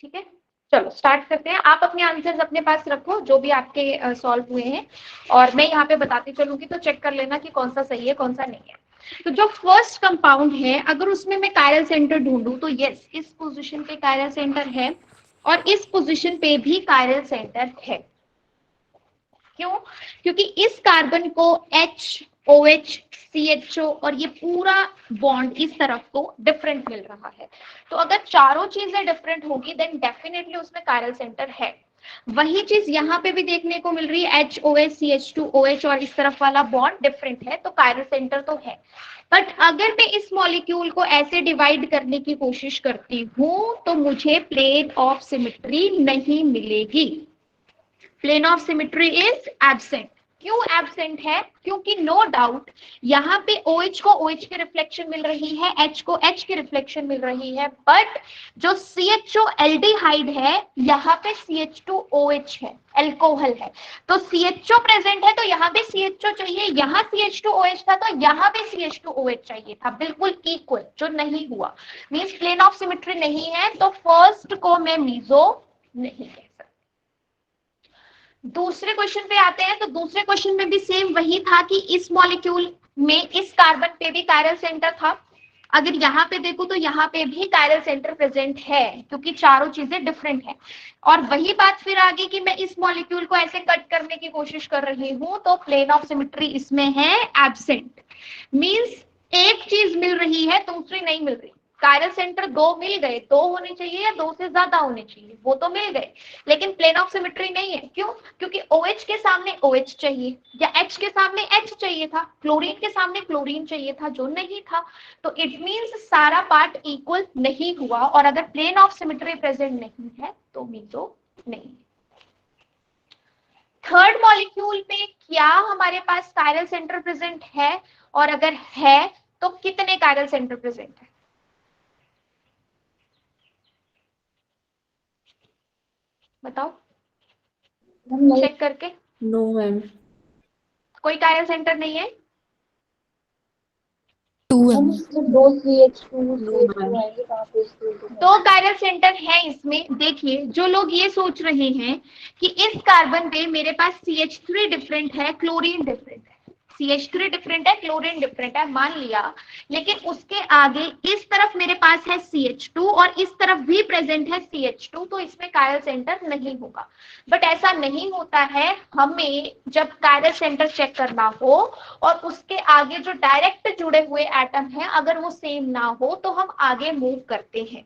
ठीक है, चलो स्टार्ट करते हैं। आप अपने आंसर्स अपने पास रखो जो भी आपके सॉल्व हुए हैं, और मैं यहाँ पे बताती चलूंगी तो चेक कर लेना कि कौन सा सही है कौन सा नहीं है। तो जो फर्स्ट कंपाउंड है, अगर उसमें मैं कायरल सेंटर ढूंढूं तो यस, इस पोजीशन पे कायरल सेंटर है और इस पोजीशन पे भी कायरल सेंटर है। क्यों? क्योंकि इस कार्बन को HOH CHO और ये पूरा बॉन्ड इस तरफ को डिफरेंट मिल रहा है। तो अगर चारों चीजें डिफरेंट होगी देन डेफिनेटली उसमें कायरल सेंटर है। वही चीज यहाँ पे भी देखने को मिल रही है, HOH CH2OH और इस तरफ वाला बॉन्ड डिफरेंट है तो कायरल सेंटर तो है। बट अगर मैं इस मॉलिक्यूल को ऐसे डिवाइड करने की कोशिश करती हूं तो मुझे प्लेन ऑफ सिमेट्री नहीं मिलेगी। Plane of symmetry is absent. क्यों एब्सेंट है? क्योंकि नो डाउट यहाँ पे OH को OH की रिफ्लेक्शन मिल रही है, H को H की रिफ्लेक्शन मिल रही है, बट जो CHO एल्डिहाइड है यहाँ पे CH2OH है, एल्कोहल है। तो CHO प्रेजेंट है तो यहाँ पे CHO चाहिए, यहाँ CH2OH था तो यहाँ पे CH2OH चाहिए था, बिल्कुल इक्वल, जो नहीं हुआ। मीन्स प्लेन ऑफ सिमेट्री नहीं है, तो फर्स्ट को मैं मीजो नहीं कह सकती। दूसरे क्वेश्चन पे आते हैं। तो दूसरे क्वेश्चन में भी सेम वही था कि इस मॉलिक्यूल में इस कार्बन पे भी कायरल सेंटर था। अगर यहाँ पे देखो तो यहाँ पे भी कायरल सेंटर प्रेजेंट है क्योंकि चारों चीजें डिफरेंट है। और वही बात फिर आगे कि मैं इस मॉलिक्यूल को ऐसे कट करने की कोशिश कर रही हूं तो प्लेन ऑफ सिमेट्री इसमें है एब्सेंट। मींस एक चीज मिल रही है दूसरी नहीं मिल रही। कायरल सेंटर 2 मिल गए, 2 होने चाहिए या 2 से ज्यादा होने चाहिए, वो तो मिल गए, लेकिन प्लेन ऑफ सिमेट्री नहीं है। क्यों? क्योंकि OH के सामने OH चाहिए या H के सामने H चाहिए था, क्लोरीन के सामने क्लोरीन चाहिए था, जो नहीं था। तो इट मींस सारा पार्ट इक्वल नहीं हुआ, और अगर प्लेन ऑफ सिमेट्री प्रेजेंट नहीं है तो मीजो नहीं। थर्ड मॉलिक्यूल पे क्या हमारे पास कायरल सेंटर प्रेजेंट है, और अगर है तो कितने कायरल सेंटर प्रेजेंट है? बताओ चेक करके। No ma'am. कोई कायरल सेंटर नहीं है? 2 है। 2 कायरल सेंटर है इसमें। देखिए, जो लोग ये सोच रहे हैं कि इस कार्बन पे मेरे पास CH3 डिफरेंट है, क्लोरीन डिफरेंट है, CH3 डिफरेंट है, क्लोरीन डिफरेंट है, मान लिया, लेकिन उसके आगे इस तरफ मेरे पास है CH2 और इस तरफ भी प्रेजेंट है CH2, तो इसमें कायरल सेंटर नहीं होगा। बट ऐसा नहीं होता है, हमें जब कायरल सेंटर चेक करना हो और उसके आगे जो डायरेक्ट जुड़े हुए एटम हैं अगर वो सेम ना हो तो हम आगे मूव करते हैं।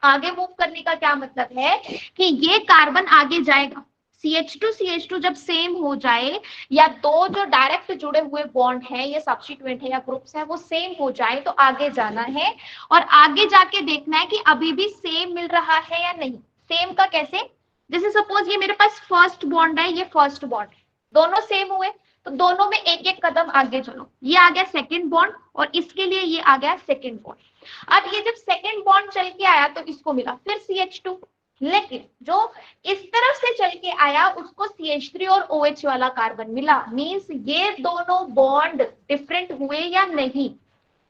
आगे मूव करने का क्या मतलब है कि ये कार्बन आगे जाएगा, CH2 जब सेम हो जाए या दो जो डायरेक्ट जुड़े हुए बॉन्ड है या सब्स्टिट्यूएंट है या ग्रुप्स है वो सेम हो जाए तो आगे जाना है और आगे जाके देखना है कि अभी भी सेम मिल रहा है या नहीं। सेम का कैसे, जैसे सपोज ये मेरे पास फर्स्ट बॉन्ड है, ये फर्स्ट बॉन्ड है, दोनों सेम हुए तो दोनों में एक एक कदम आगे चलो, ये आ गया सेकेंड बॉन्ड और इसके लिए ये आ गया सेकेंड बॉन्ड। अब ये जब सेकेंड बॉन्ड चल के आया तो इसको मिला फिर CH2, लेकिन जो इस तरफ से चल के आया उसको CH3 और OH वाला कार्बन मिला, मींस ये दोनों बॉन्ड डिफरेंट हुए या नहीं?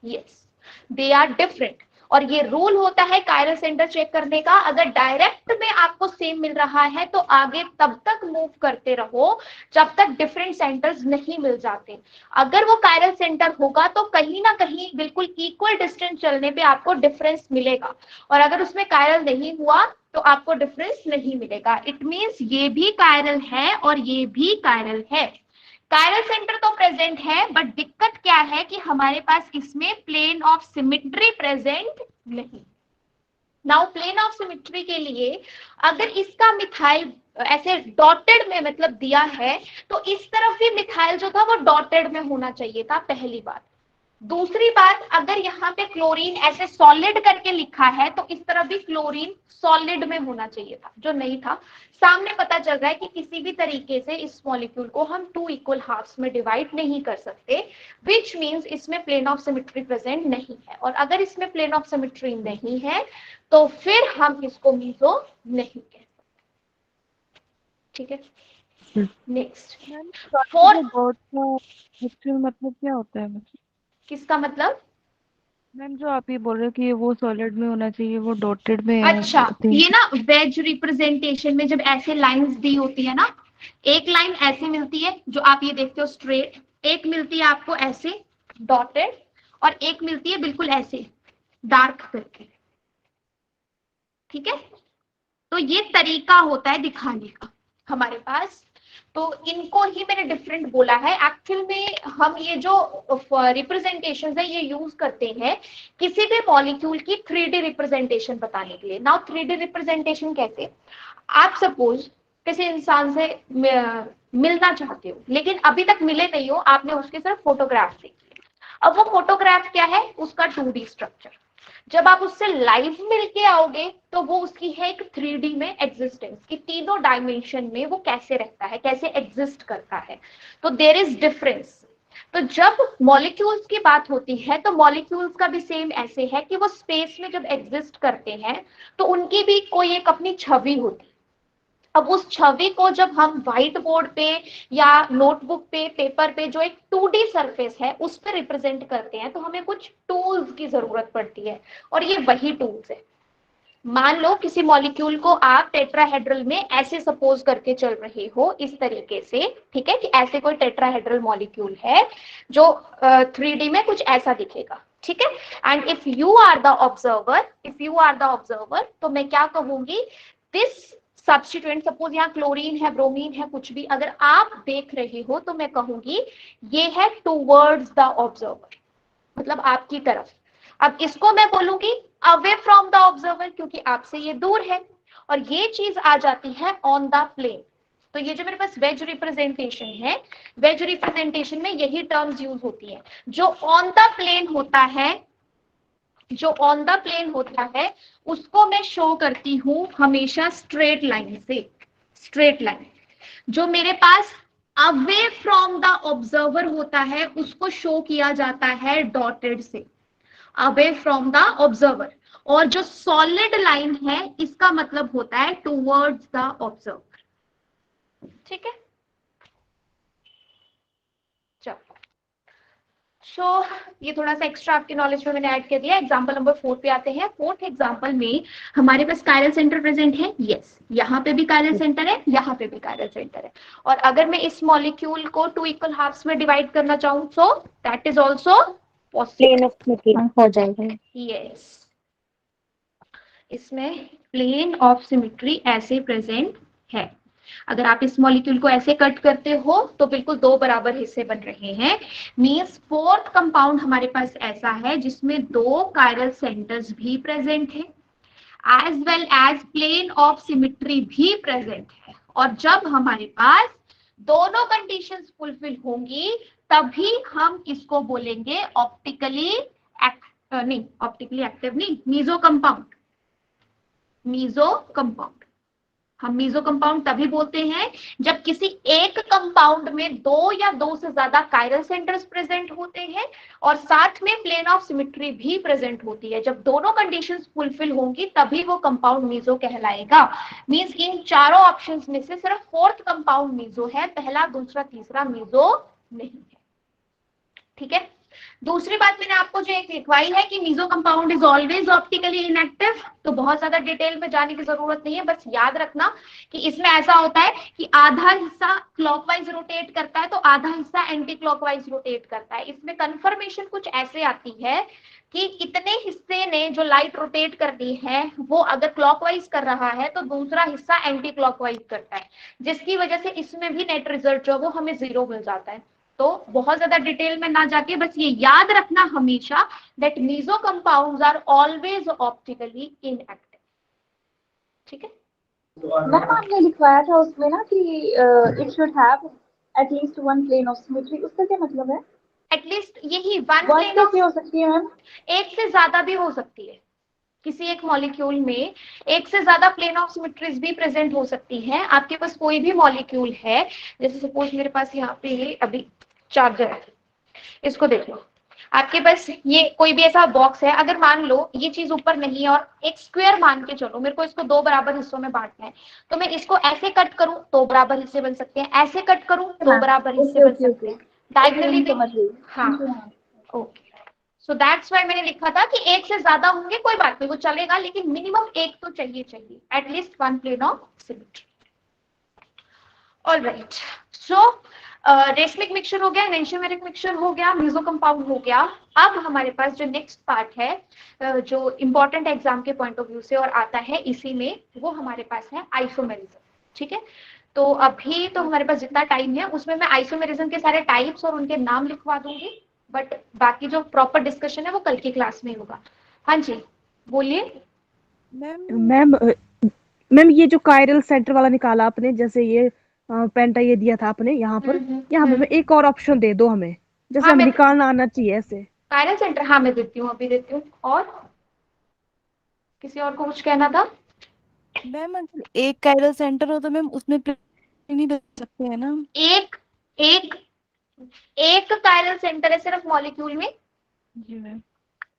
Yes, they are different. और ये रूल होता है कायरल सेंटर चेक करने का, अगर डायरेक्ट में आपको सेम मिल रहा है तो आगे तब तक मूव करते रहो जब तक डिफरेंट सेंटर्स नहीं मिल जाते। अगर वो कायरल सेंटर होगा तो कहीं ना कहीं बिल्कुल इक्वल डिस्टेंस चलने पे आपको डिफरेंस मिलेगा, और अगर उसमें कायरल नहीं हुआ तो आपको डिफरेंस नहीं मिलेगा। इट मींस ये भी कायरल है और ये भी कायरल है। कायरल सेंटर तो प्रेजेंट है, बट दिक्कत क्या है कि हमारे पास इसमें प्लेन ऑफ सिमेट्री प्रेजेंट नहीं। नाउ प्लेन ऑफ सिमेट्री के लिए अगर इसका मिथाइल ऐसे डॉटेड में मतलब दिया है तो इस तरफ भी मिथाइल जो था वो डॉटेड में होना चाहिए था, पहली बात। दूसरी बात, अगर यहाँ पे क्लोरीन ऐसे सॉलिड करके लिखा है तो इस तरफ भी क्लोरीन सॉलिड में होना चाहिए था, जो नहीं था। सामने पता चल रहा है कि किसी भी तरीके से इस मॉलिक्यूल को हम 2 इक्वल हाफ्स में डिवाइड नहीं कर सकते, विच मीन्स इसमें प्लेन ऑफ सिमेट्री प्रेजेंट नहीं है। और अगर इसमें प्लेन ऑफ सिमेट्री नहीं है तो फिर हम इसको मीसो नहीं कह सकते। ठीक है, नेक्स्ट मैम फोर्थ। गॉड का एक्चुअल मतलब क्या होता है? मतलब किसका मतलब? मैम जो आप ये बोल रहे हो कि वो सॉलिड में होना चाहिए, वो डॉटेड में अच्छा, होते हैं। ये ना वेज रिप्रेजेंटेशन में जब ऐसे लाइंस दी होती है ना, एक लाइन ऐसे मिलती है जो आप ये देखते हो स्ट्रेट, एक मिलती है आपको ऐसे डॉटेड, और एक मिलती है बिल्कुल ऐसे डार्क करके। ठीक है, तो ये तरीका होता है दिखाने का हमारे पास, तो इनको ही मैंने डिफरेंट बोला है। एक्चुअल में हम ये जो रिप्रेजेंटेशन है ये यूज करते हैं किसी भी मॉलिक्यूल की 3D रिप्रेजेंटेशन बताने के लिए। नाउ 3D रिप्रेजेंटेशन कैसे, आप सपोज किसी इंसान से मिलना चाहते हो लेकिन अभी तक मिले नहीं हो, आपने उसके सिर्फ फोटोग्राफ देखी। अब वो फोटोग्राफ क्या है, उसका 2D स्ट्रक्चर। जब आप उससे लाइव मिलके आओगे तो वो उसकी है एक 3D में एग्जिस्टेंस की, तीनों डायमेंशन में वो कैसे रहता है, कैसे एग्जिस्ट करता है, तो देयर इज डिफरेंस। तो जब मॉलिक्यूल्स की बात होती है तो मॉलिक्यूल्स का भी सेम ऐसे है कि वो स्पेस में जब एग्जिस्ट करते हैं तो उनकी भी कोई एक अपनी छवि होती है। अब उस छवि को जब हम व्हाइट बोर्ड पे या नोटबुक पे, पेपर पे जो एक 2D सरफेस है उस पर रिप्रेजेंट करते हैं तो हमें कुछ टूल्स की जरूरत पड़ती है, और ये वही टूल्स है। मान लो किसी मॉलिक्यूल को आप टेट्राहेड्रल में ऐसे सपोज करके चल रहे हो इस तरीके से, ठीक है, कि ऐसे कोई टेट्राहेड्रल मॉलिक्यूल है जो 3D में कुछ ऐसा दिखेगा। ठीक है, and if you are the observer, तो मैं क्या कहूंगी, दिस सब्स्टिट्यूएंट, सपोज यहाँ क्लोरीन है, ब्रोमीन है, कुछ भी अगर आप देख रहे हो तो मैं कहूंगी ये है टूवर्ड्स द ऑब्जर्वर, मतलब आपकी तरफ। अब इसको मैं बोलूंगी अवे फ्रॉम द ऑब्जर्वर क्योंकि आपसे ये दूर है, और ये चीज आ जाती है ऑन द प्लेन। तो ये जो मेरे पास वेज रिप्रेजेंटेशन है, वेज रिप्रेजेंटेशन में यही टर्म्स यूज होती है। जो ऑन द प्लेन होता है, जो ऑन द प्लेन होता है उसको मैं शो करती हूं हमेशा स्ट्रेट लाइन से। स्ट्रेट लाइन जो मेरे pass away from the observer होता है उसको शो किया जाता है डॉटेड से, अवे फ्रॉम द ऑब्जर्वर। और जो सॉलिड लाइन है इसका मतलब होता है टूवर्ड्स द ऑब्जर्वर। ठीक है, चलो सो ये थोड़ा सा एक्स्ट्रा आपके नॉलेज में मैंने ऐड कर दिया। एग्जांपल नंबर 4 पे आते हैं। फोर्थ एग्जांपल में हमारे पास कायरल सेंटर प्रेजेंट है। यस, यहाँ पे भी कायरल सेंटर है, यहाँ पे भी कायरल सेंटर है। और अगर मैं इस मॉलिक्यूल को 2 इक्वल हाफ्स में डिवाइड करना चाहूँ so that is also possible. Plane of symmetry हो जाएगा। यस, इसमें प्लेन ऑफ सिमेट्री ऐसे प्रेजेंट है। अगर आप इस मॉलिक्यूल को ऐसे कट करते हो तो बिल्कुल 2 बराबर हिस्से बन रहे हैं। मींस फोर्थ कंपाउंड हमारे पास ऐसा है जिसमें 2 कायरल सेंटर्स भी प्रेजेंट है, as well as plane of symmetry भी प्रेजेंट है। और जब हमारे पास दोनों कंडीशंस फुलफिल होंगी तभी हम इसको बोलेंगे ऑप्टिकली एक्टिव नहीं, मीजो कंपाउंड। मीजो कंपाउंड हम मीजो कंपाउंड तभी बोलते हैं जब किसी एक कंपाउंड में 2 या 2 से ज्यादा कायरल सेंटर्स प्रेजेंट होते हैं और साथ में प्लेन ऑफ सिमेट्री भी प्रेजेंट होती है। जब दोनों कंडीशंस फुलफिल होंगी तभी वो कंपाउंड मीजो कहलाएगा। मींस इन चारों ऑप्शंस में से सिर्फ फोर्थ कंपाउंड मीजो है, पहला, दूसरा, तीसरा मीजो नहीं है। ठीक है। दूसरी बात मैंने आपको जो एक लिखवाई है कि meso compound is always optically inactive, तो बहुत ज्यादा डिटेल में जाने की जरूरत नहीं है। बस याद रखना कि इसमें ऐसा होता है कि आधा हिस्सा क्लॉकवाइज रोटेट करता है तो आधा हिस्सा एंटी क्लॉकवाइज रोटेट करता है। इसमें कंफर्मेशन कुछ ऐसे आती है कि कितने हिस्से ने जो लाइट रोटेट करनी है वो अगर क्लॉकवाइज कर रहा है तो दूसरा हिस्सा एंटी क्लॉकवाइज करता है, जिसकी वजह से इसमें भी नेट रिजल्ट जो वो हमें 0 मिल जाता है। तो बहुत ज्यादा डिटेल में ना जाके बस ये याद रखना हमेशा that meso compounds are always optically inactive. ठीक है। मैम आपने लिखवाया था उसमें ना कि it should have at least one plane of symmetry, उसका क्या मतलब है? एटलीस्ट यही वन वन प्लेन ऑफ, कैसे हो सकती है मैम? एक से ज्यादा भी हो सकती है। किसी एक मॉलिक्यूल में एक से ज्यादा प्लेन ऑफ सिमेट्रीज भी प्रेजेंट हो सकती है। आपके पास कोई भी मॉलिक्यूल है, जैसे सपोज मेरे पास यहाँ पे अभी चार्जर है, इसको देख लो। आपके पास ये कोई भी ऐसा बॉक्स है, अगर मान लो ये चीज ऊपर नहीं है और एक स्क्वायर मान के चलो, मेरे को इसको 2 बराबर हिस्सों में बांटना है, तो मैं इसको ऐसे कट करूं तो बराबर हिस्से बन सकते हैं, ऐसे कट करूं तो बराबर हिस्से बन सकते हैं, डायगोनली भी। हाँ, ओके। सो दैट्स व्हाई मैंने लिखा था कि एक से ज्यादा होंगे कोई बात नहीं, वो चलेगा, लेकिन मिनिमम एक तो चाहिए, at least one plane of symmetry. Alright, so racemic mixture हो गया, एनेंशियोमेरिक मिक्सचर हो गया, मीजो कंपाउंड हो गया। अब हमारे पास जो नेक्स्ट पार्ट है जो इंपॉर्टेंट एग्जाम के पॉइंट ऑफ व्यू से और आता है इसी में, वो हमारे पास है आइसोमेरिज्म। ठीक है। तो अभी तो हमारे पास जितना टाइम है उसमें मैं आइसोमेरिज्म के सारे टाइप्स और उनके नाम लिखवा दूंगी, बट बाकी जो प्रॉपर डिस्कशन है वो कल की क्लास में होगा। हाँ जी, बोलिए मैम। मैम ये जो कायरल सेंटर वाला निकाला आपने, जैसे ये पेंटा ये दिया था आपने यहाँ पर एक और ऑप्शन दे दो हमें, जैसे हाँ, हम निकालना आना चाहिए ऐसे। कायरल सेंटर, हाँ मैं देती हूँ, अभी देती हूँ। और किसी और को कुछ कहना था? मैम अगर एक कायरल सेंटर हो तो मैम उसमें नहीं बच सकते हैं ना? एक एक एक कायरल सेंटर है सिर्फ मॉलिक्यूल में। जी मैम।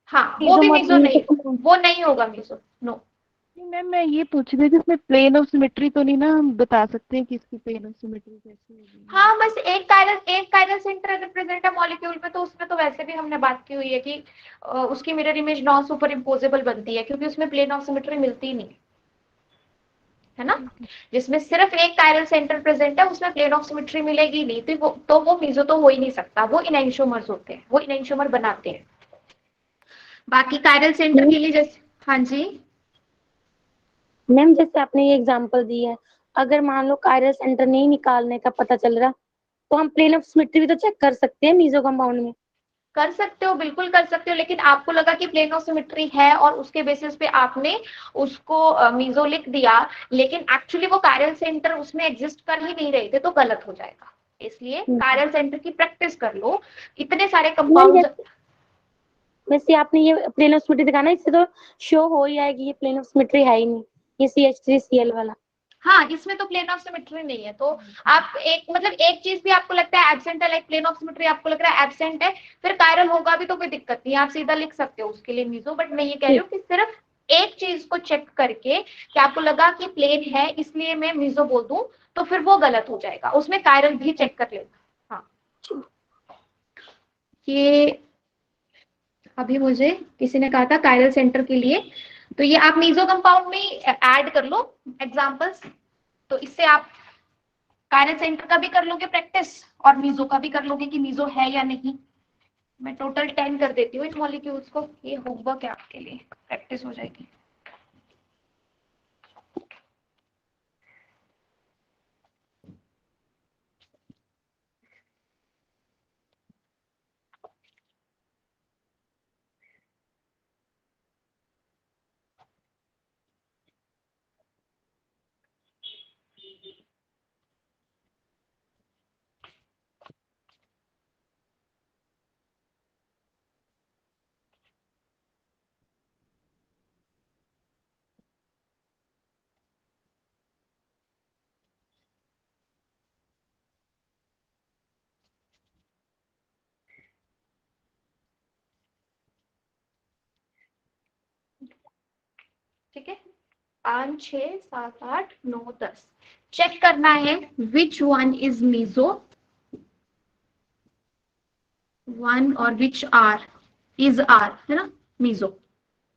हाँ, वो भी मीजो नहीं, वो नहीं होगा मीजो, नो। मैम मैं ये पूछ रही थी इसमें प्लेन ऑफ सिमेट्री तो नहीं ना, हम बता सकते हैं कि इसकी प्लेन ऑफ सिमेट्री कैसी होगी? हाँ, बस एक कायरल सेंटर अगर प्रेजेंट है मॉलिक्यूल में तो उसमें तो वैसे भी हमने बात की हुई है कि उसकी mirror image non super imposable बनती है, क्योंकि उसमें प्लेन ऑफ सिमेट्री मिलती ही नहीं है ना। जिसमें सिर्फ एक कायरल सेंटर प्रेजेंट है उसमें प्लेन ऑफ सिमेट्री मिलेगी नहीं, तो वो मीजो तो हो ही नहीं सकता, वो इनएंशियोमर्स होते हैं, वो इनएंशियोमर बनाते हैं। बाकी कायरल सेंटर के लिए जैसे, हाँ जी मैम, जैसे आपने ये एग्जांपल दी है, अगर मान लो कायरल सेंटर नहीं निकालने का पता चल रहा तो हम प्लेन ऑफ सिमेट्री भी तो चेक कर सकते हैं मीजो कंपाउंड में। कर सकते हो, बिल्कुल कर सकते हो, लेकिन आपको लगा कि प्लेन ऑफ सिमेट्री है और उसके बेसिस पे आपने उसको मीजो लिख दिया, लेकिन एक्चुअली वो कायरल सेंटर उसमें एग्जिस्ट कर ही नहीं रहे थे, तो गलत हो जाएगा। इसलिए कायरल सेंटर की प्रैक्टिस कर लो। इतने सारे कंपाउंड, वैसे आपने ये प्लेन ऑफ सिमेट्री दिखाना, इससे तो शो हो ही आएगी ये प्लेन ऑफ सिमेट्री है ही नहीं, ये CH3Cl वाला। हाँ, इसमें तो प्लेन ऑफ सिमेट्री नहीं है, तो आप एक चीज भी आपको लगता है एब्सेंट है, लाइक प्लेन ऑफ सिमेट्री आपको लग रहा है एब्सेंट है, फिर कायरल होगा भी तो कोई दिक्कत नहीं है, आप सीधा लिख सकते हो उसके लिए मीजो। बट मैं ये कह रही हूँ कि सिर्फ एक चीज को चेक करके कि आपको लगा कि प्लेन है इसलिए मैं मीजो बोल दूं, तो फिर वो गलत हो जाएगा, उसमें कायरल भी चेक कर लेना। हाँ, ये अभी मुझे किसी ने कहा था कायरल सेंटर के लिए, तो ये आप मीजो कंपाउंड में ऐड कर लो एग्जांपल्स, तो इससे आप कायरल सेंटर का भी कर लोगे प्रैक्टिस और मीजो का भी कर लोगे कि मीजो है या नहीं। मैं टोटल 10 कर देती हूँ इन मॉलिक्यूल्स को, ये होमवर्क है आपके लिए, प्रैक्टिस हो जाएगी। ठीक है, 5 6 7 8 9 10 चेक करना है which one is meso, one और विच आर इज आर, है ना मीजो।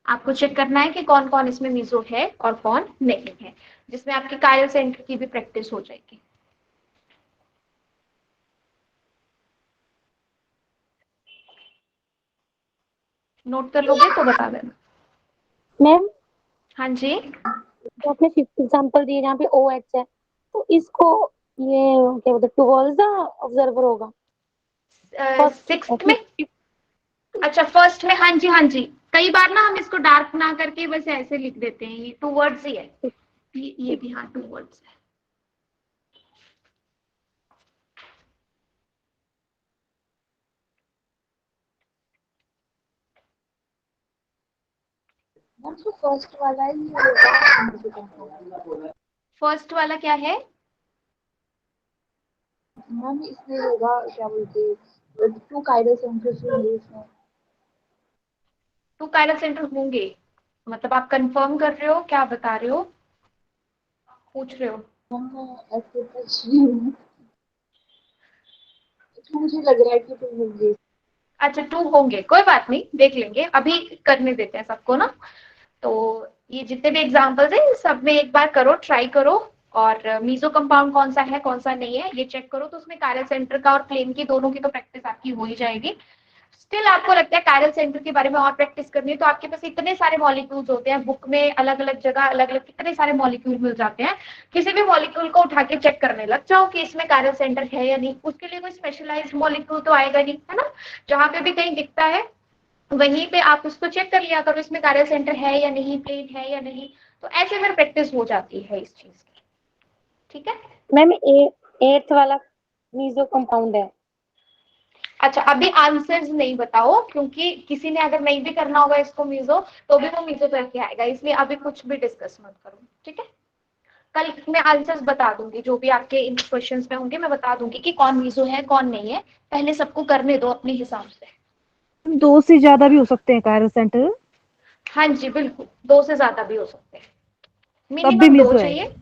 आपको चेक करना है कि कौन कौन इसमें मीजो है और कौन नहीं है, जिसमें आपकी कायरल सेंटर की भी प्रैक्टिस हो जाएगी। नोट कर लोगे तो बता देना। मैम हाँ जी, तो आपने 5th एग्जांपल दिए जहाँ पे OH है, तो इसको ये क्या बोलते हैं, टुवर्ड्स द ऑब्जर्वर होगा। सिक्स्थ में, अच्छा फर्स्ट में, हाँ जी हाँ जी। कई बार ना हम इसको डार्क ना करके बस ऐसे लिख देते हैं, ये 2 वर्ड्स ही है, ये भी हाँ 2 वर्ड्स है। मैम जो फर्स्ट वाला है ये होगा, फर्स्ट वाला क्या है? मैम इसमें होगा क्या बोलते हैं, 2 कायरल सेंटर्स होंगे इसमें। 2 कायरल सेंटर होंगे मतलब आप कंफर्म कर रहे हो, क्या बता रहे हो, पूछ रहे हो? मैम मैं ऐसे पूछ रही हूँ, तो मुझे लग रहा है कि 2 होंगे। अच्छा 2 होंगे, कोई बात नहीं, देख लेंगे, अभी करने देते हैं सबको ना। तो ये जितने भी एग्जांपल्स हैं सब में एक बार करो, ट्राई करो, और मीजो कंपाउंड कौन सा है कौन सा नहीं है ये चेक करो, तो उसमें कायरल सेंटर का और प्लेन की दोनों की तो प्रैक्टिस आपकी हो ही जाएगी। स्टिल आपको लगता है कायरल सेंटर के बारे में और प्रैक्टिस करनी है, तो आपके पास इतने सारे मॉलिक्यूल्स होते हैं बुक में, अलग अलग जगह अलग अलग कितने सारे मॉलिक्यूल मिल जाते हैं, किसी भी मॉलिक्यूल को उठा के चेक करने लग जाओ कि इसमें कायरल सेंटर है या नहीं। उसके लिए कोई स्पेशलाइज्ड मॉलिक्यूल तो आएगा नहीं, है ना, जहां पे भी कहीं दिखता है वहीं पे आप उसको चेक कर लिया करो, इसमें कायरल सेंटर है या नहीं, प्लेन है या नहीं, तो ऐसे में प्रैक्टिस हो जाती है इस चीज की। ठीक है मैम 8th वाला मीजो कंपाउंड है। अच्छा, अभी आंसर्स नहीं बताओ, क्योंकि किसी ने अगर नहीं भी करना होगा इसको मीजो, तो भी वो मीजो करके आएगा, इसलिए अभी कुछ भी डिस्कस मत करो। ठीक है, कल मैं आंसर्स बता दूंगी, जो भी आपके इन क्वेश्चंस में होंगे मैं बता दूंगी कि कौन मीजो है कौन नहीं है, पहले सबको करने दो अपने हिसाब से। 2 से ज्यादा भी हो सकते हैं कायरल सेंटर, हाँ जी बिल्कुल, 2 से ज्यादा भी हो सकते हैं, तब भी मिनिमम 2 मीजो है। चाहिए।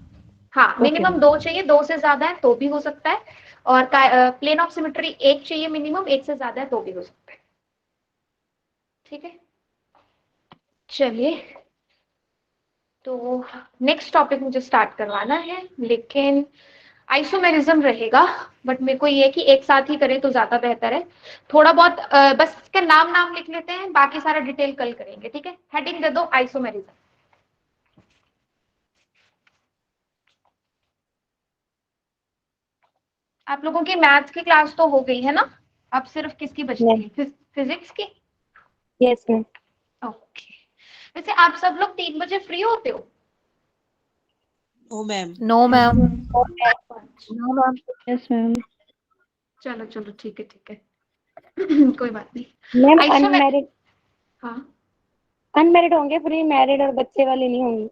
हाँ ओके मिनिमम 2 चाहिए, 2 से ज्यादा है तो भी हो सकता है, और प्लेन ऑफ सिमेट्री 1 चाहिए मिनिमम, 1 से ज्यादा है तो भी हो सकता है। ठीक है, चलिए, तो नेक्स्ट टॉपिक मुझे स्टार्ट करवाना है, लेकिन आइसोमेरिज्म रहेगा, बट मेरे को ये है कि एक साथ ही करें तो ज्यादा बेहतर है। थोड़ा बहुत बस इसका नाम नाम लिख लेते हैं, बाकी सारा डिटेल कल करेंगे। ठीक है, हेडिंग दे दो आइसोमेरिज्म। आप लोगों की मैथ्स की क्लास तो हो गई है ना, अब सिर्फ किसकी बचती है, फिजिक्स की? Yes ma'am. ओके, वैसे आप सब लोग 3 बजे फ्री होते हो? No ma'am. No ma'am. No ma'am. Yes ma'am. चलो चलो ठीक है ठीक है कोई बात नहीं। मैम आइसोमेर अनमैरिड हाँ अनमैरिड होंगे, फ्री मैरिड और बच्चे वाले नहीं होंगे।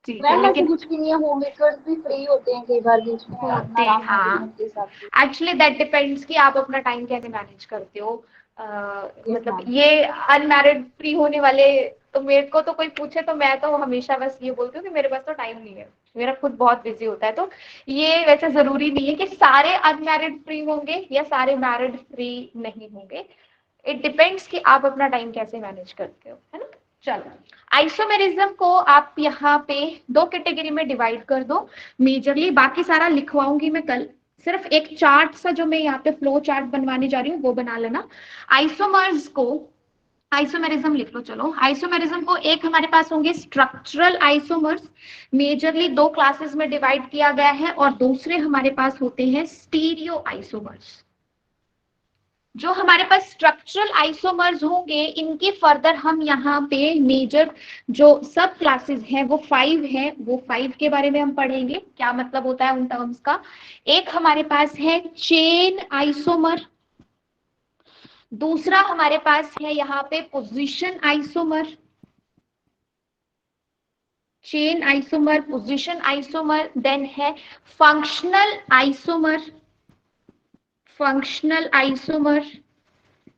ठीक है, मैम ऐसे लेकिन कुछ भी नहीं है, होम मेकर्स भी फ्री होते हैं कई बार बीच में, अपना होते काम हाँ, अपने हिसाब से। एक्चुअली दैट डिपेंड्स कि आप अपना टाइम कैसे मैनेज करते हो। मतलब ये अनमैरिड फ्री होने वाले, तो मेरे को तो कोई पूछे तो मैं तो हमेशा बस ये बोलती हूँ कि मेरे पास तो टाइम नहीं है, मेरा खुद बहुत बिजी होता है। तो ये वैसे जरूरी नहीं है कि सारे अनमैरिड फ्री होंगे या सारे मैरिड फ्री नहीं होंगे। इट डिपेंड्स कि आप अपना टाइम कैसे मैनेज करते हो, है ना। चलो, आइसोमेरिज्म को आप यहाँ पे दो कैटेगरी में डिवाइड कर दो मेजरली, बाकी सारा लिखवाऊंगी मैं कल। सिर्फ एक चार्ट सा जो मैं यहाँ पे फ्लो चार्ट बनवाने जा रही हूँ वो बना लेना। आइसोमर्स को, आइसोमेरिज्म लिख लो। चलो, आइसोमेरिज्म को एक हमारे पास होंगे स्ट्रक्चरल आइसोमर्स, मेजरली दो क्लासेस में डिवाइड किया गया है, और दूसरे हमारे पास होते हैं स्टीरियो आइसोमर्स। जो हमारे पास स्ट्रक्चरल आइसोमर्स होंगे इनके फर्दर हम यहाँ पे मेजर जो सब क्लासेस हैं वो 5 हैं, वो 5 के बारे में हम पढ़ेंगे, क्या मतलब होता है उन टर्म्स का। एक हमारे पास है चेन आइसोमर, दूसरा हमारे पास है यहाँ पे position isomer, chain isomer, position isomer, then है functional isomer, functional isomer,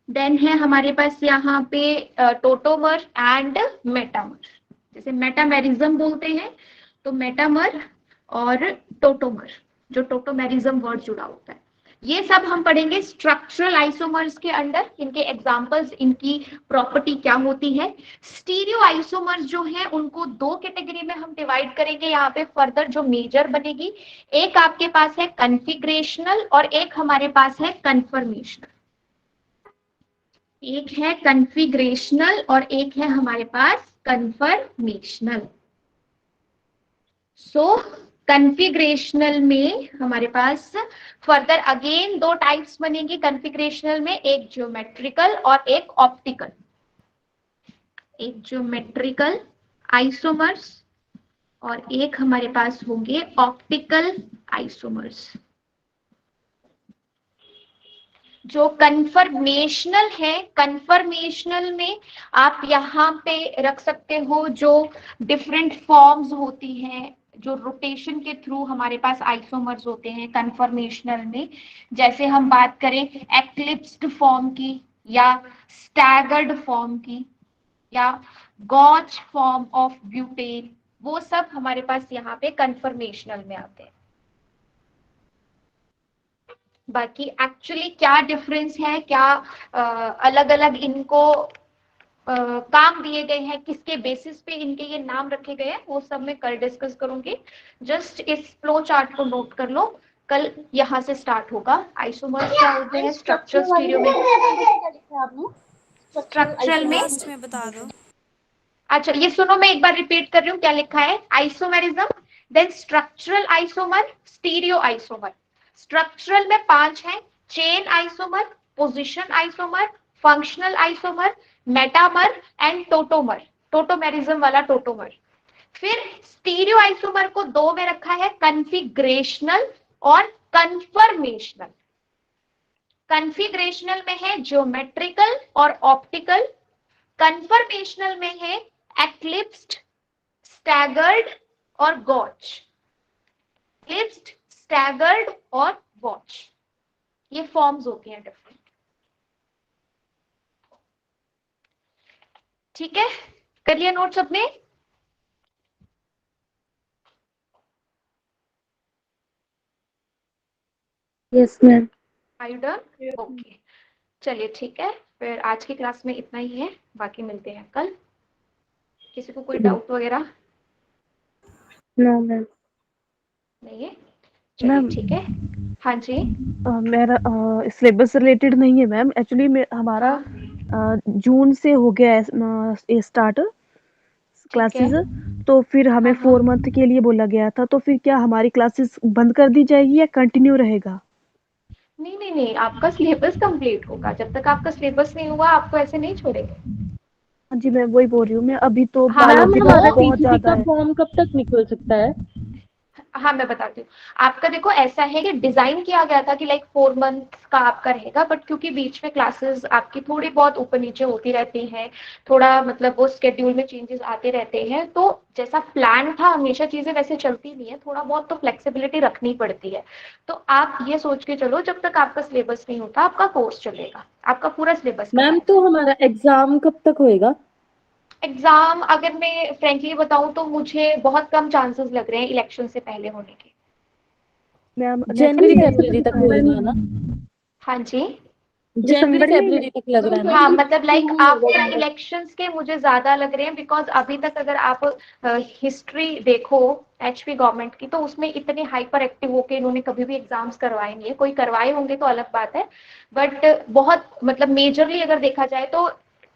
then है हमारे पास यहाँ पे टोटोमर एंड मेटामर। जैसे मेटामेरिज्म बोलते हैं तो मेटामर और टोटोमर, जो टोटोमेरिज्म वर्ड जुड़ा होता है, ये सब हम पढ़ेंगे स्ट्रक्चरल आइसोमर्स के अंडर। इनके एग्जांपल्स, इनकी प्रॉपर्टी क्या होती है। स्टीरियो आइसोमर्स जो हैं उनको दो कैटेगरी में हम डिवाइड करेंगे यहाँ पे फर्दर, जो मेजर बनेगी। एक आपके पास है कन्फिग्रेशनल और एक हमारे पास है कन्फर्मेशनल। एक है कन्फिग्रेशनल और एक है हमारे पास कन्फर्मेशनल। सो कन्फिग्रेशनल में हमारे पास फर्दर अगेन दो टाइप्स बनेंगे कन्फिग्रेशनल में, एक ज्योमेट्रिकल और एक ऑप्टिकल। एक ज्योमेट्रिकल आइसोमर्स और एक हमारे पास होंगे ऑप्टिकल आइसोमर्स। जो कन्फर्मेशनल है, कन्फर्मेशनल में आप यहाँ पे रख सकते हो जो डिफरेंट फॉर्म्स होती हैं, जो रोटेशन के थ्रू हमारे पास आइसोमर्स होते हैं कन्फर्मेशनल में। जैसे हम बात करें एक्लिप्स्ड फॉर्म की या स्टैगर्ड फॉर्म की या गॉच फॉर्म ऑफ ब्यूटेन, वो सब हमारे पास यहाँ पे कन्फर्मेशनल में आते हैं। बाकी एक्चुअली क्या डिफरेंस है, क्या अलग अलग इनको काम दिए गए हैं, किसके बेसिस पे इनके ये नाम रखे गए हैं, वो सब मैं कल डिस्कस करूंगी। जस्ट इस फ्लो चार्ट को नोट कर लो, कल यहाँ से स्टार्ट होगा। आइसोमर्स क्या होते हैं, स्ट्रक्चर स्टीरियो में, स्ट्रक्चरल में बता दो। अच्छा ये सुनो, मैं एक बार रिपीट कर रही हूँ क्या लिखा है। Isomerism, then structural isomer, stereo isomer. Structural में 5 हैं, chain isomer, position isomer, functional isomer, metamer and tautomer, tautomerism वाला टोटोमर। फिर स्टीरियो आइसोमर को दो में रखा है, कन्फिग्रेशनल और कन्फर्मेशनल। कन्फिग्रेशनल में है ज्योमेट्रिकल और ऑप्टिकल, कन्फर्मेशनल में है एक्लिप्स्ड, स्टैगर्ड और गॉच। एक्लिप्स्ड, स्टैगर्ड और वॉच, ये फॉर्म्स होती हैं डिफरेंट। ठीक है, कर लिया नोट्स अपने। Yes ma'am. Are you done? Okay, चलिए ठीक है, फिर आज की क्लास में इतना ही है, बाकी मिलते हैं कल। किसी को कोई डाउट वगैरह? No ma'am. नहीं है, चलिए मैम ठीक है। हाँ जी, मेरा सिलेबस रिलेटेड नहीं है मैम, एक्चुअली हमारा जून से हो गया है स्टार्ट क्लासेस, तो फिर हमें 4 मंथ के लिए बोला गया था, तो फिर क्या हमारी क्लासेस बंद कर दी जाएगी या कंटिन्यू रहेगा? नहीं नहीं नहीं, आपका सिलेबस कंप्लीट होगा। जब तक आपका सिलेबस नहीं हुआ आपको ऐसे नहीं छोड़ेंगे। हाँ जी, मैं वही बोल रही हूँ। मैं अभी तो हाँ, बायोलॉजी हमारा बहुत टीसीपी ज्यादा का है। फॉर्म कब तक निकल सकता है? हाँ मैं बताती हूँ। आपका देखो ऐसा है कि डिजाइन किया गया था कि लाइक 4 मंथ का आपका रहेगा, बट क्योंकि बीच में क्लासेस आपकी थोड़ी बहुत ऊपर नीचे होती रहती हैं, थोड़ा मतलब वो स्केड्यूल में चेंजेस आते रहते हैं, तो जैसा प्लान था हमेशा चीजें वैसे चलती नहीं है, थोड़ा बहुत तो फ्लेक्सिबिलिटी रखनी पड़ती है। तो आप ये सोच के चलो जब तक आपका सिलेबस नहीं होता आपका कोर्स चलेगा, आपका पूरा सिलेबस मैम तो हमारा एग्जाम कब तक होएगा? एग्जाम अगर मैं फ्रेंकली बताऊं तो मुझे बहुत कम चांसेस लग रहे हैं इलेक्शन से पहले होने के। मैम जनवरी फरवरी तक होएगा ना? हाँ जी, जनवरी फरवरी तक लग रहा है ना? हाँ मतलब लाइक आफ्टर इलेक्शंस के मुझे ज्यादा लग रहे हैं, बिकॉज अभी तक अगर आप हिस्ट्री देखो एचपी गवर्नमेंट की, तो उसमें इतने हाइपर एक्टिव होके इन्होंने कभी भी एग्जाम्स करवाए नहीं है। कोई करवाए होंगे तो अलग बात है, बट बहुत मतलब मेजरली अगर देखा जाए तो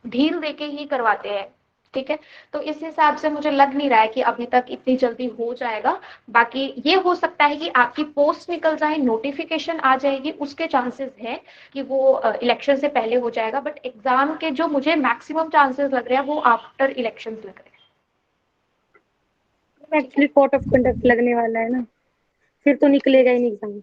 ढील देके ही करवाते हैं। ठीक है, तो इस हिसाब से मुझे लग नहीं रहा है कि अभी तक इतनी जल्दी हो जाएगा। बाकी ये हो सकता है कि आपकी पोस्ट निकल जाए, नोटिफिकेशन आ जाएगी, उसके चांसेस है कि वो इलेक्शन से पहले हो जाएगा, बट एग्जाम के जो मुझे मैक्सिमम चांसेस लग रहे हैं वो आफ्टर इलेक्शन लग रहे हैं। एक्चुअली कोड ऑफ कंडक्ट लगने वाला है ना, फिर तो निकलेगा ही नहीं एग्जाम।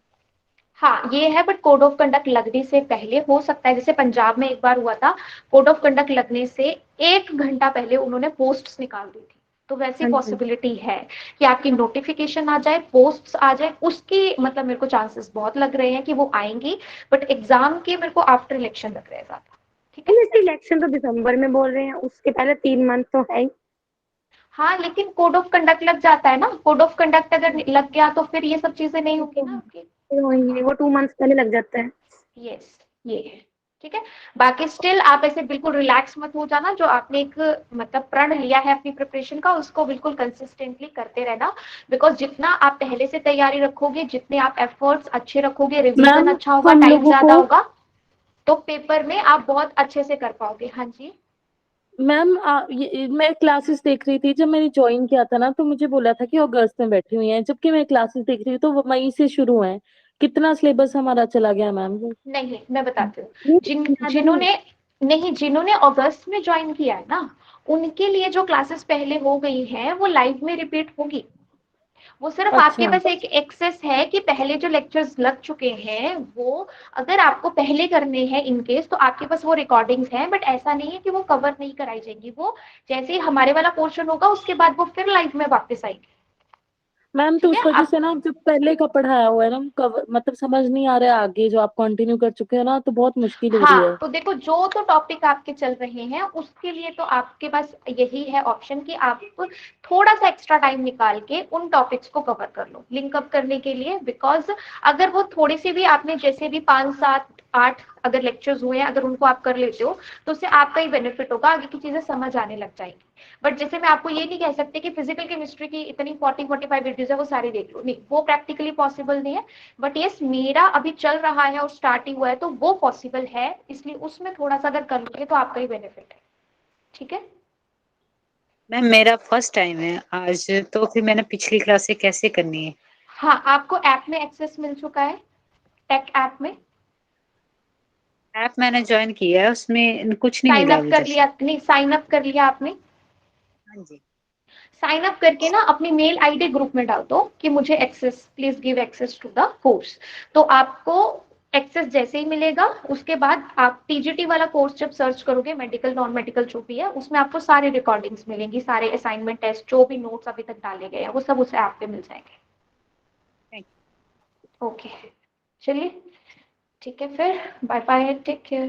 हाँ ये है, बट कोड ऑफ कंडक्ट लगने से पहले हो सकता है, जैसे पंजाब में एक बार हुआ था, कोड ऑफ कंडक्ट लगने से 1 घंटा पहले उन्होंने पोस्ट्स निकाल दी थी। तो वैसी हाँ जी। पॉसिबिलिटी है कि आपकी नोटिफिकेशन आ जाए, पोस्ट्स आ जाए, उसकी मतलब मेरे को चांसेस बहुत लग रहे हैं कि वो आएंगी, बट एग्जाम के मेरे को आफ्टर इलेक्शन लग रहे हैं ज्यादा। ठीक है, वैसे इलेक्शन तो दिसंबर में बोल रहे हैं, उसके पहले 3 मंथ तो है ही। हाँ लेकिन कोड ऑफ कंडक्ट लग जाता है ना, कोड ऑफ कंडक्ट अगर लग गया तो फिर ये सब चीजें नहीं होंगी ना आपकी। वो 2 मंथ पहले लग जाता है। यस, ये है। ठीक है, बाकी स्टिल आप ऐसे बिल्कुल रिलैक्स मत हो जाना, जो आपने एक मतलब प्रण लिया है अपनी प्रिपरेशन का उसको बिल्कुल कंसिस्टेंटली करते रहना, बिकॉज जितना आप पहले से तैयारी रखोगे, जितने आप एफर्ट्स अच्छे रखोगे, रिवीजन मैम अच्छा होगा, हम टाइम लोगों ज्यादा को होगा, तो पेपर में आप बहुत अच्छे से कर पाओगे। हाँ जी, मैम मैं क्लासेस देख रही थी, जब मैंने ज्वाइन किया था ना तो मुझे बोला था कि अगस्त में बैठी हुई हैं, जबकि मैं क्लासेस देख रही हूँ तो वो मई से शुरू है। कितना सिलेबस हमारा चला गया मैम? नहीं मैं बताती हूँ, जिन्होंने नहीं जिन्होंने अगस्त में ज्वाइन किया है ना, उनके लिए जो क्लासेस पहले हो गई हैं वो लाइव में रिपीट होगी। वो सिर्फ आपके अच्छा पास एक एक्सेस है कि पहले जो लेक्चर्स लग चुके हैं वो अगर आपको पहले करने हैं इन केस, तो आपके पास वो रिकॉर्डिंग्स हैं, बट ऐसा नहीं है कि वो कवर नहीं कराई जाएंगी। वो जैसे ही हमारे वाला पोर्शन होगा उसके बाद वो फिर लाइव में वापस आएगी। मैम, तो ठीक उस है, वजह आप से ना जो पहले का पढ़ाया हुआ है ना मतलब समझ नहीं आ रहा है, आगे जो आप कंटिन्यू कर चुके हो ना तो बहुत मुश्किल हो रही हाँ है। तो देखो जो तो टॉपिक आपके चल रहे हैं उसके लिए तो आपके पास यही है ऑप्शन कि आप थोड़ा सा एक्स्ट्रा टाइम निकाल के उन टॉपिक्स को कवर कर लो लिंक अप करने के लिए, बिकॉज अगर वो थोड़ी सी भी आपने जैसे भी 5 7 8 अगर लेक्चर्स हुए हैं अगर उनको आप कर लेते हो तो उससे आपका ही बेनिफिट होगा, आगे की चीजें समझ आने लग जाएगी। बट जैसे मैं आपको ये नहीं कह सकती कि फिजिकल केमिस्ट्री की इतनी 40 45 वीडियोज है वो सारी देख लो, नहीं वो प्रैक्टिकली पॉसिबल नहीं है। बट यस मेरा अभी चल रहा है और स्टार्ट ही हुआ है तो वो पॉसिबल है, इसलिए उसमें थोड़ा सा अगर कर लोगे तो आपका ही बेनिफिट है। ठीक है, मैम मेरा फर्स्ट टाइम है आज, तो फिर मैंने पिछली क्लासें कैसे करनी है? हाँ आपको ऐप में एक्सेस मिल चुका है, टेक ऐप में ऐप मैंने ज्वाइन किया है, उसमें कुछ नहीं साइन मिला अप अभी कर तक। लिया, नहीं साइन अप कर लिया आपने? हाँ जी। साइन अप करके ना अपनी मेल आईडी ग्रुप में डाल दो कि मुझे access please give access to the course, तो आपको एक्सेस जैसे ही मिलेगा उसके बाद आप टीजीटी वाला कोर्स जब सर्च करोगे, मेडिकल नॉन मेडिकल जो भी है उसमें आपको सारी रिकॉर्डिंग्स मिलेंगी, सारे असाइनमेंट टेस्ट जो भी नोट्स अभी तक डाले गए हैं वो सब उस ऐप पे मिल जाएंगे। थैंक ओके, चलिए ठीक है फिर, बाय बाय, टेक केयर।